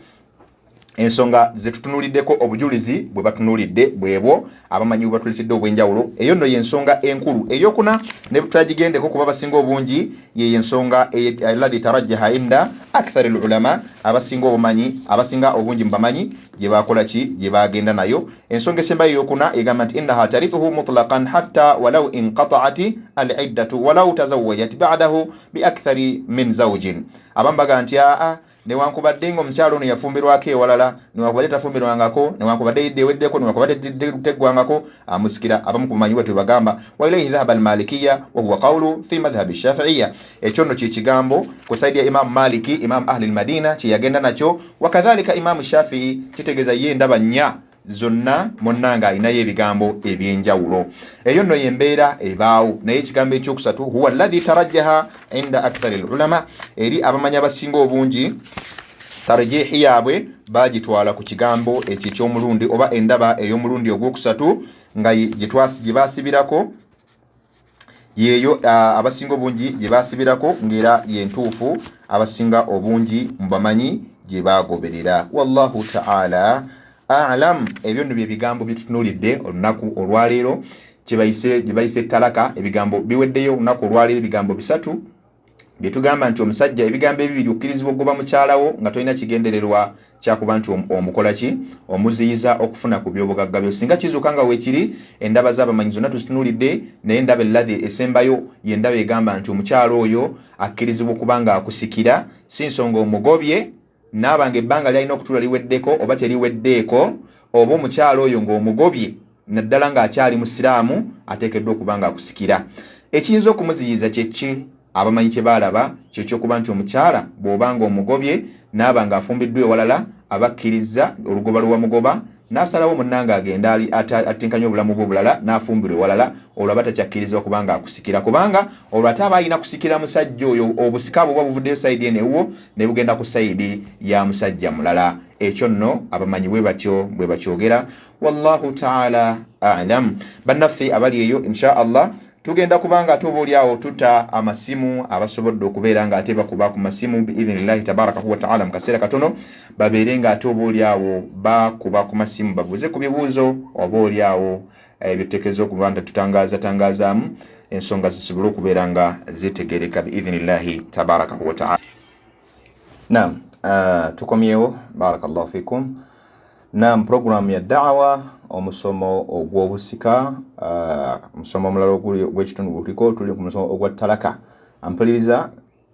ensonga zetutunuuliddeko obujulizi bwe batunuulidde bwebwo abamanyi bwe batuleetedde obw'enjawulo eyo nno y'ensonga enkulu eyokuna ne tutagigendeko kuba basinga obungi yeyo ensonga alladhi tarajjaha inda akthar al ulama abasinga obumanyi abasinga obungi mbamanyi gye bakola ki gye bagenda nayo. Ensonga esembayo eyokuna egamba nti innaha tarithuhu mutlaqan hatta walau inqata'at al-iddatu walau tazawwajat ba'dahu bi akthari min zawjin. Abambaga nti newankubadde ng'omukyalo ono yafumbirwako ewalala, newankubadde tafumbirwangako, newankubadde idde eweddeko, newankubadde teggwangako, amusikira. Abamu ku bamanyi bwe bagamba wa ilayhi dhahaba al-malikiyya wa huwa qawlu fi madhhab ash-shafi'iyya. Ekyo nno kye kigambo ku saidi ya Imam Maliki, Imam ahli al-Madina, kye yagenda nakyo. Wakadhalika Imam Shafi'i kitegeeza ye ndaba nnya zonna munnanga alinayo ebigambo ebyenjawulo. Eyo nno yembeera ebaawo, naye ekigambo ekyokusatu huwa alladhi tarajjaha inda akthari al-ulama, eri abamanyi abasinga obungi tarjihi yaabwe bagitwala ku kigambo ekyo eky'omulundi oba endaba ey'omulundi ogwokusatu nga gye basibirako yeeyo abasinga obungi gye basibirako ng'era yentuufu abasinga obungi mubamanyi gye bagoberera. Wallahu ta'ala a'lam. Ebyo nno bye bigambo bitutunulidde olunaku olwaleero gye bayise talaka. Ebigambo biweddeyo olunaku olwaleero ebigambo bisatu bye tugamba nti omusajja ebigambo ebibiri okkirizibwa okugoba mukyalawo nga tolina kigendererwa kyakuba nti omukola ki omuziyiza okufuna ku byobugagga byo. Singa kizuuka nga weekiri endaba z'abamanyi zonna tuzitunulidde, naye endaba elladhi esembayo y'endaba egamba nti omukyalo oyo akkirizibwa okuba nga akusikira si nsonga omugobye naabanga ebbanga lyalina okutuula liweddeko oba teriweddeeko, oba omukyalo oyo ng'omugobye naddala ng'akyali musiraamu ateekeddwa okuba nga akusikira. Ekiyinza okumuziyiza kye ki? Abamanyi kye baalaba kyekyokuba nti omukyala bw'obanga omugobye naaba nga afumbiddwa ewalala abakkiriza olugoba lwamugoba n'asalawo munnanga agenda attenkanya obulamu bwe obulala n'afumbirwa ewalala, olwo aba takyakkirizibwa kuba nga akusikira, kubanga olwo ate aba alina kusikira musajja oyo obusika bwe buba buvuddeyo sayidi eno ewuwo ne bugenda ku sayidi ya musajja mulala. Ekyo nno abamanyi bwe bakyogera. Wallahu ta'ala a'lam. Bannaffe abali eyo insha Allah tugenda kubanga ate obaolyawo tuta amasimu abasobodde okubeera nga ate bakuba ku masimu biidhinillahi tabaraka wa ta'ala mu kaseera katono babeere nga ate obaolyawo bakuba ku masimu babuuze ku bibuuzo obaolyawo ebitekezo okuba nti tutangazaamu ensonga zisobole okubeera nga zitegereka biidhinillahi tabaraka wa ta'ala. Naam, tukomyewo barakallahu fikum. Naam, programu ya da'wa omusomo ogw'obusika, omusomo omulala ogw'ekitundu guliko tuli ku musomo ogwa talaka. Ampuliriza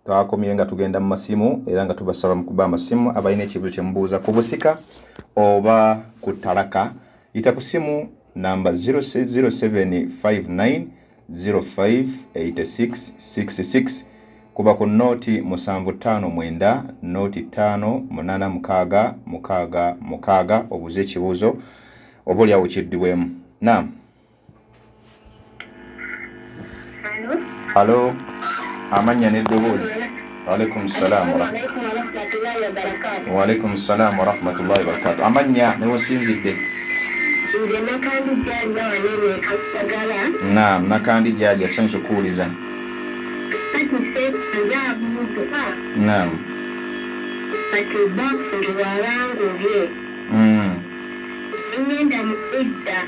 twakomye nga tugenda mu masimu era nga tubasaba mu kuba amasimu abalina ekibuzo kye mubuuza ku busika oba ku talaka. Yita ku simu namba 0759058666 kuba ku noti 759 noti 58666 obuze ekibuuzo oba olyawo kiddibwemu. Naam. Halo. Amanya n'eddoboozi. Waalaikum salaam Waalaikum salaam wa rahmatullahi wa barakatuh. Amanya ne wasinzidde? Naam, nakandi jaja sanso kuuliza. Naam. Ngenda mukudda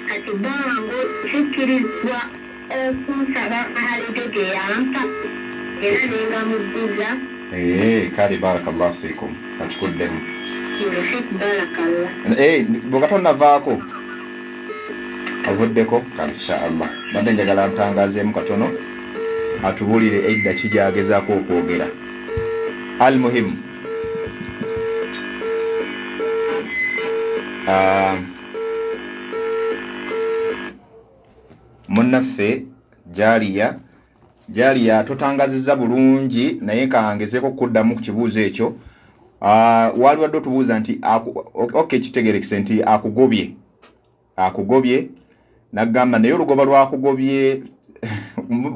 kati bango kikirizwa okunsaba ahalidege yampa era nenga muddiza. Kale barakallahu fikum atukuddemu. Barakallah. Bw'okatonavaako avuddeko kale inshaallah badde njagala ntangazeemu katono atubuulire edda kijagezaako okwogera. Almuhimu munnaffe Jaliya totangazizza bulungi naye kangezeko kuddamu ku kibuuzo ekyo. Wali wadde otubuuza nti kitegerekise nti akugobye nagamba naye olugoba lwakugobye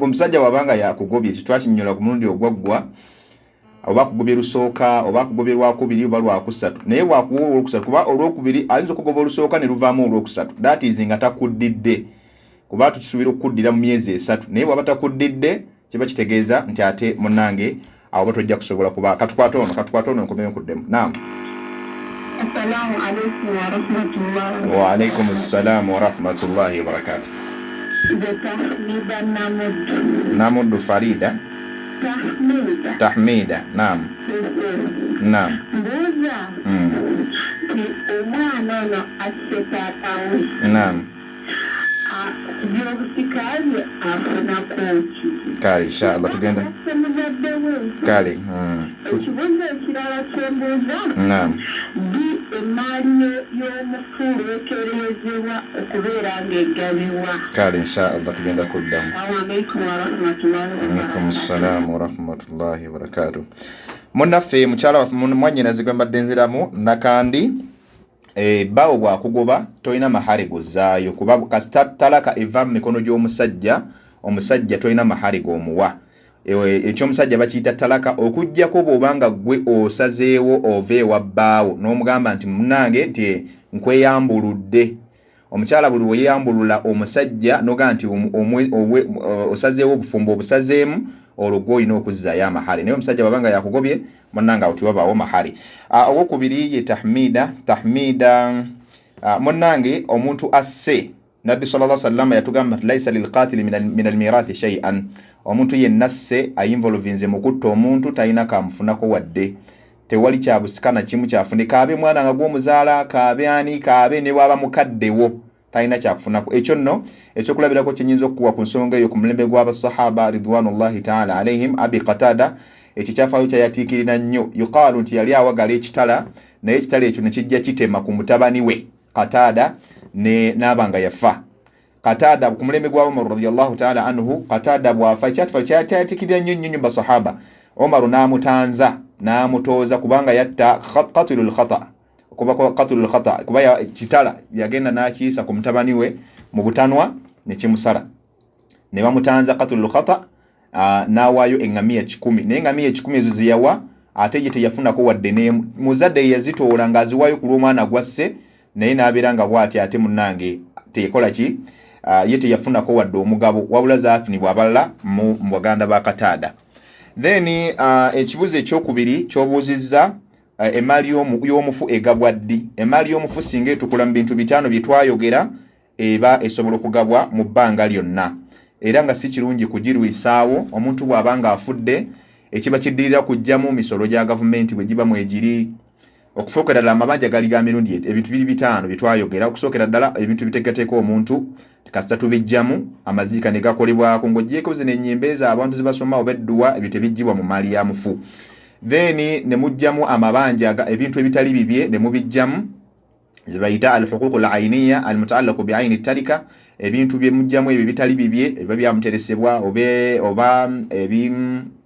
omusajja wabanga yakugobye titwakinyola ku mulundi ogwaggwa oba akugobye lusooka oba akugobye lwakubiri oba lwakusatu, naye bwakuwa olwokusatu kuba olwokubiri ayinza okugoba olusooka ne luvaamu olwokusatu, that is nga takuddidde kuba tukisuubira okukuddira mu myezi 3, naye bw'aba takuddidde kiba kitegeeza nti ate munnange awo batojja kusobola kuba katukwate ono nkomeye kuddemu. Naam. Assalamu alaikum wa rahmatullahi. Wa alaikum assalam wa rahmatullahi wa barakatuh. Namuddu Farida. tahmida naam naam mbuuza ti omwana ono asse taatawe naam byobusikaye afuna koki kale inshallah tugenda muzadde we kale ekibuuzo ekirala kyembuuza naam di emaali y'omufu lwetereezebwa okubeera ng'eggabibwa kale inshallah tugenda kuddamu alaykum warahmatullahi alaikum salaam warahmatullahi wabarakatuh munnaffe mukyala waffe mwannyinaze gwe mbadde nziramu nakandi bawo bwakugoba tolina mahari gozaayo kuba kasita talaka eva mu mikono gy'omusajja omusajja tolina mahari g'omuwa ekyomusajja bakiyita talaka okuggyako bw'obanga gwe osazeewo ova ewa bbaawo n'omugamba nti munnange nti nkweyambuludde omukyala buli weyambulula omusajja noga nti osazeewo obufumbo obusazeemu olwo gwe olina okuzzaayo amahari naye omusajja bwabanga yakugobye munnange awo tiwabaawo mahari owokubiri ye tahmida munnange omuntu asse nabbi sallallahu alaihi wasallam yatugamba nti laisa lilqatili min almirathi shay'an omuntu yenna asse ayinvolvinze mu kutta omuntu talina kamufunako wadde tewali kyabusikana kimu kyafune kaabe mwana nga gw'omuzaala kaabe ani kaabe ne bwaba mukaddewo talina kyakufunako ekyo nno ekyokulabirako kyenyinza okuwa ku nsonga eyo ku mulembe gw'abasahaba ridwanullahi taala alaihim abi qatada ekyo kyafaayo kyayatiikirira nnyo yuqaalu nti yali awagala ekitala naye ekitala ekyo ne kijja kitema ku mutabani we qatada n'abanga yafa qatada ku mulembe gwa Umar radiyallahu taala anhu qatada bwafa kyayatiikirira nnyo basahaba Umar n'amutanza n'amutooza kubanga yatta qatlul khata kuba kitala yagenda n'akiisa ku mutabani we mu butanwa ne kimusala ne bamutanza qatlul khata n'awaayo eŋŋamiya 10 naye eŋŋamiya 10 ezo ziyawa ate ye teyafunako wadde ne muzadde yazitoola ng'aziwaayo ku lw'omwana gwasse naye n'abeera nga bw'ati ate munnange tekola ki ye teyafunako wadde omugabo wabula zaafunibwa abalala mu baganda ba Qatada. Then ekibuzo ekyokubiri ky'obuuzizza emaali y'omufu egabwa ddi. Emaali y'omufu singa etukula mu bintu bitaano bye twayogera eba esobola okugabwa mu bbanga lyonna era nga si kirungi kugirwisaawo. Omuntu bw'abanga afudde ekiba kiddirira kujjamu misolo gya gavumenti bwe giba mwegiri okusookera ddala amabanja gali ga mirundi ebintu biri bitaano bye twayogera okusookera ddala ebintu biteekateeka omuntu kasita tubijjamu amaziika ne gakolebwako ng'oggyeko zino ennyimbe abantu zibasoma oba edduwa ebyo tebiggyibwa mu maali ya mufu. Then ne mujjamu amabanja ebintu ebitali bibye ne mubijjamu zibayita al-huquq al-ayniya al-mutaallaqu bi ayni tarika ebintu bye mujjamu ebyo bitali bibye ebiba byamuteresebwa oba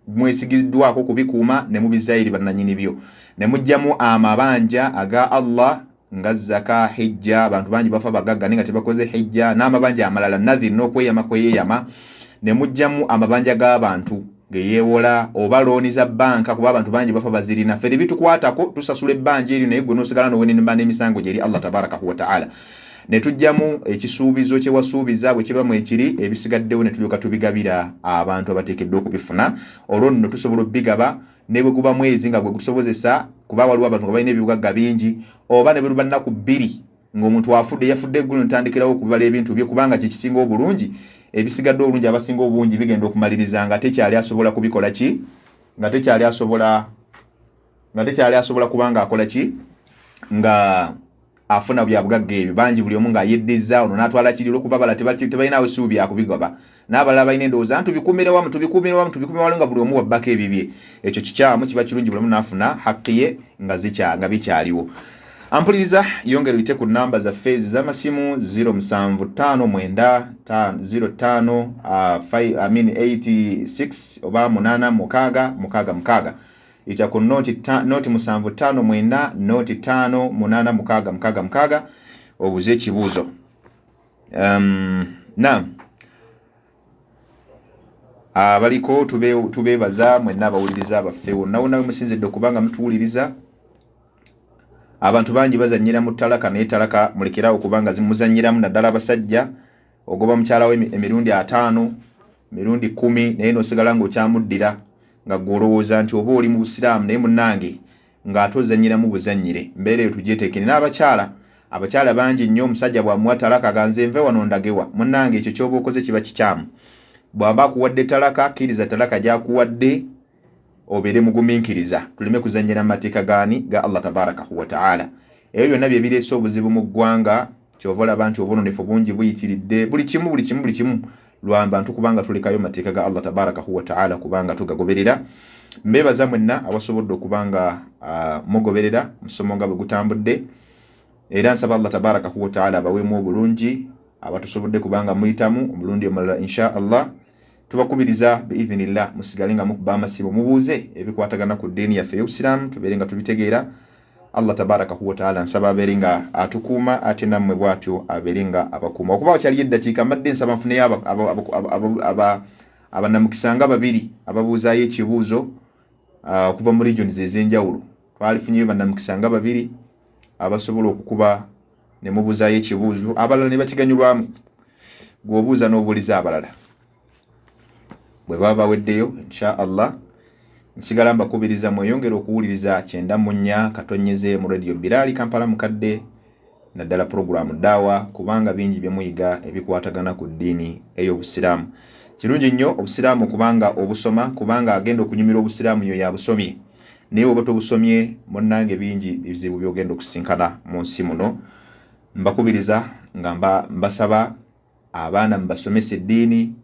mwesigiddwako kubikuuma ne mubizaayiri bannanyini byo. Ne mujjamu amabanja aga Allah nga zaka hijja abantu bangi bafa bagagga nga tebakoze hijja n'amabanja amalala nadhir n'okweyama kweyama. Ne mujjamu amabanja g'abantu geyewola oba looni za banka kuba abantu bangi bafa bazirina ffe bitukwatako tusasula ebbanja eryo naye gwe n'osigala n'owenenimba n'emisango gyeri Allah tabarakahu wa ta'ala. Ne tujjamu ekisuubizo kye wasuubiza bwe kibamu ekiri ebisigaddewo ne tulyoka tubigabira abantu abateekeddwa okubifuna. Olwo nno tusobola obbigaba ne bwe guba mwezi nga gwe gusobozesa kuba waliwo abantu nga balina ebibugagga bingi oba ne bwe luba nnaku 2 ng'omuntu afudde yafudde eggulu ntandikirawo okubibala ebintu bye kubanga kye kisinga obulungi ebisigadde obulungi abasinga obungi bigenda okumaliriza nga tekyali asobola kubikola ki nga tekyali asobola kubanga akola ki nga afuna bya bugagga ebyo bangi buli omu ng'ayeddezza ono n'atwala kiri olw'okubabala tebalinawo essuubi yakubigaba n'abalala balina endowooza tubikuumire wamu waliwo nga buli omu wabbako ebibye. Ekyo kikyamu kiba kirungi buli omu n'afuna haqqi ye nga bikyaliwo. Ampuliriza yongera oyite ku namba zaffe z'amasimu 0750586 oba 8666 ita ku noti 759 noti 58666 obuze ekibuuzo. Abaliko tubeebaza mwenna abawuliriza baffe wonna wonna musinzidde okubanga mutuwuliriza. Abantu bangi bazannyira mu talaka naye talaka mulekerawo kubanga zimuzannyiramu naddala abasajja ogoba mukyala we emirundi 5 mirundi 10 naye n'osigala ng'okyamuddira nga gwolowooza nti oba oli mu busiraamu naye munnange ng'atozannyiramu buzannyire. Mbeera eyo tugyeteekere n'abakyala bangi nnyo omusajja bw'amuwa talaka ganze nve wano ndagewa munnange ekyo ky'oba okoze kiba kikyamu bwaba kuwadde talaka kiriza talaka jakuwadde obere muguminkiriza tulime kuzanyira mateeka gani ga Allah tabarakahu wa ta'ala. Eyo byonna bye bireese obuzibu mu ggwanga kyovola abantu obunonefu bungi buyitiridde buli kimu lw'abantu kubanga tulekayo mateeka ga Allah tabarakahu wa ta'ala kubanga tugagoberera. Mbebaza mwenna abasobodde okubanga mugoberera musomo nga bwe gutambudde era nsaba Allah tabarakahu wa ta'ala abaweemu obulungi abatusobodde kubanga muyitamu omulundi omulala insha Allah. Tubakubiriza biidhnillah musigale nga mukuba amasibo mubuuze ebikwatagana ku ddiini yaffe y'Obusiraamu tubeere nga tubitegeera. Allah tabarakahu wa ta'ala nsaba abeere nga atukuuma ate nammwe bw'atyo abeere nga abakuuma. Okuba wakyaliyo eddakiika mbadde nsaba nfuneyo abannamukisa nga babiri ababuuzaayo ekibuuzo okuva mu regions ez'enjawulo. Twalifunyeyo bannamukisa nga babiri abasobola okukuba ne mubuuzaayo ekibuuzo abalala ne bakiganyulwamu gw'obuuza n'obuuliza abalala. Bwe baba baweddeyo insha Allah nsigala mbakubiriza mweyongere okuwuliriza 94 katonyeze mu Radio Bilal Kampala mukadde naddala programu dawa kubanga bingi bye muyiga ebikwatagana ku ddiini ey'Obusiraamu. Kirungi nnyo Obusiraamu kubanga obusoma kubanga agenda okunyumira Obusiraamu yo yabusomye naye oba tobusomye munnange bingi bizibu byogenda okusinkana mu nsi muno. Mbakubiriza nga mbasaba abaana mbasomesa eddiini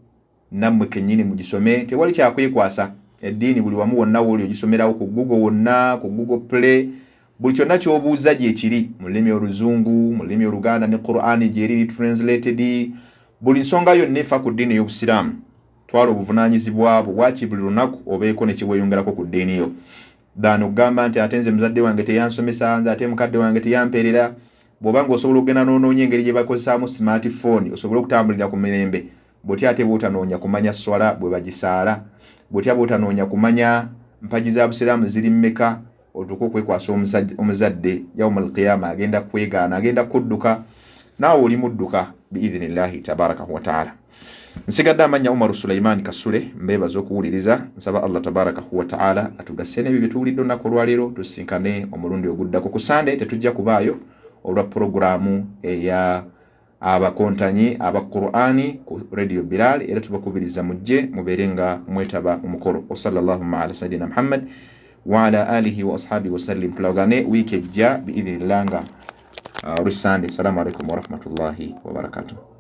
nammwe kennyini mugisome tewali kyakwekwasa eddiini buli wamu wonna woli ogisomerawo ku Google wonna ku Google Play buli kyonna ky'obuuza gye kiri mu lulimi Oluzungu mu lulimi Oluganda ne Qur'ani gyeri translated buli nsonga yonna efa ku ddiini y'Obusiraamu twala obuvunaanyizibwa bwo bwaki buli lunaku obeeko ne kiweeyongerako ku ddiini yo ddaano okugamba nti ate nze muzadde wange teyansomesa nze ate mukadde wange teyampeerera. Bw'obanga osobola okugenda n'onoonya engeri gye bakozesaamu smartphone osobola okutambulira ku mirembe bw'otya ate bw'otanoonya kumanya swala bwe bagisaala bw'otya bw'otanoonya kumanya mpagi za Busiraamu ziri mmeka otuuka okwekwasa omuzadde yawmal qiyama agenda kwegaana agenda kudduka naawe oli mudduka biidhnillahi tabarakahu wa ta'ala. Nsigadde amanya Umar Sulaiman Kasule mbeebaza okuwuliriza nsaba Allah tabarakahu wa ta'ala atugase n'ebyo bye tuwulidde olunaku olwaleero tusinkane omulundi oguddako ku Sunday tetujja kubaayo olwa programu eya abakontanyi aba Qur'ani ku Radio Bilal era tubakubiriza mujje mubeere nga mwetaba omukolo wa sallallahu ala sayidina Muhammad wa ala alihi wa ashabihi wa sallim. Tulagane wiki ejja biidhnillah nga Sunday. Assalamu alaikum wa rahmatullahi wa barakatuh.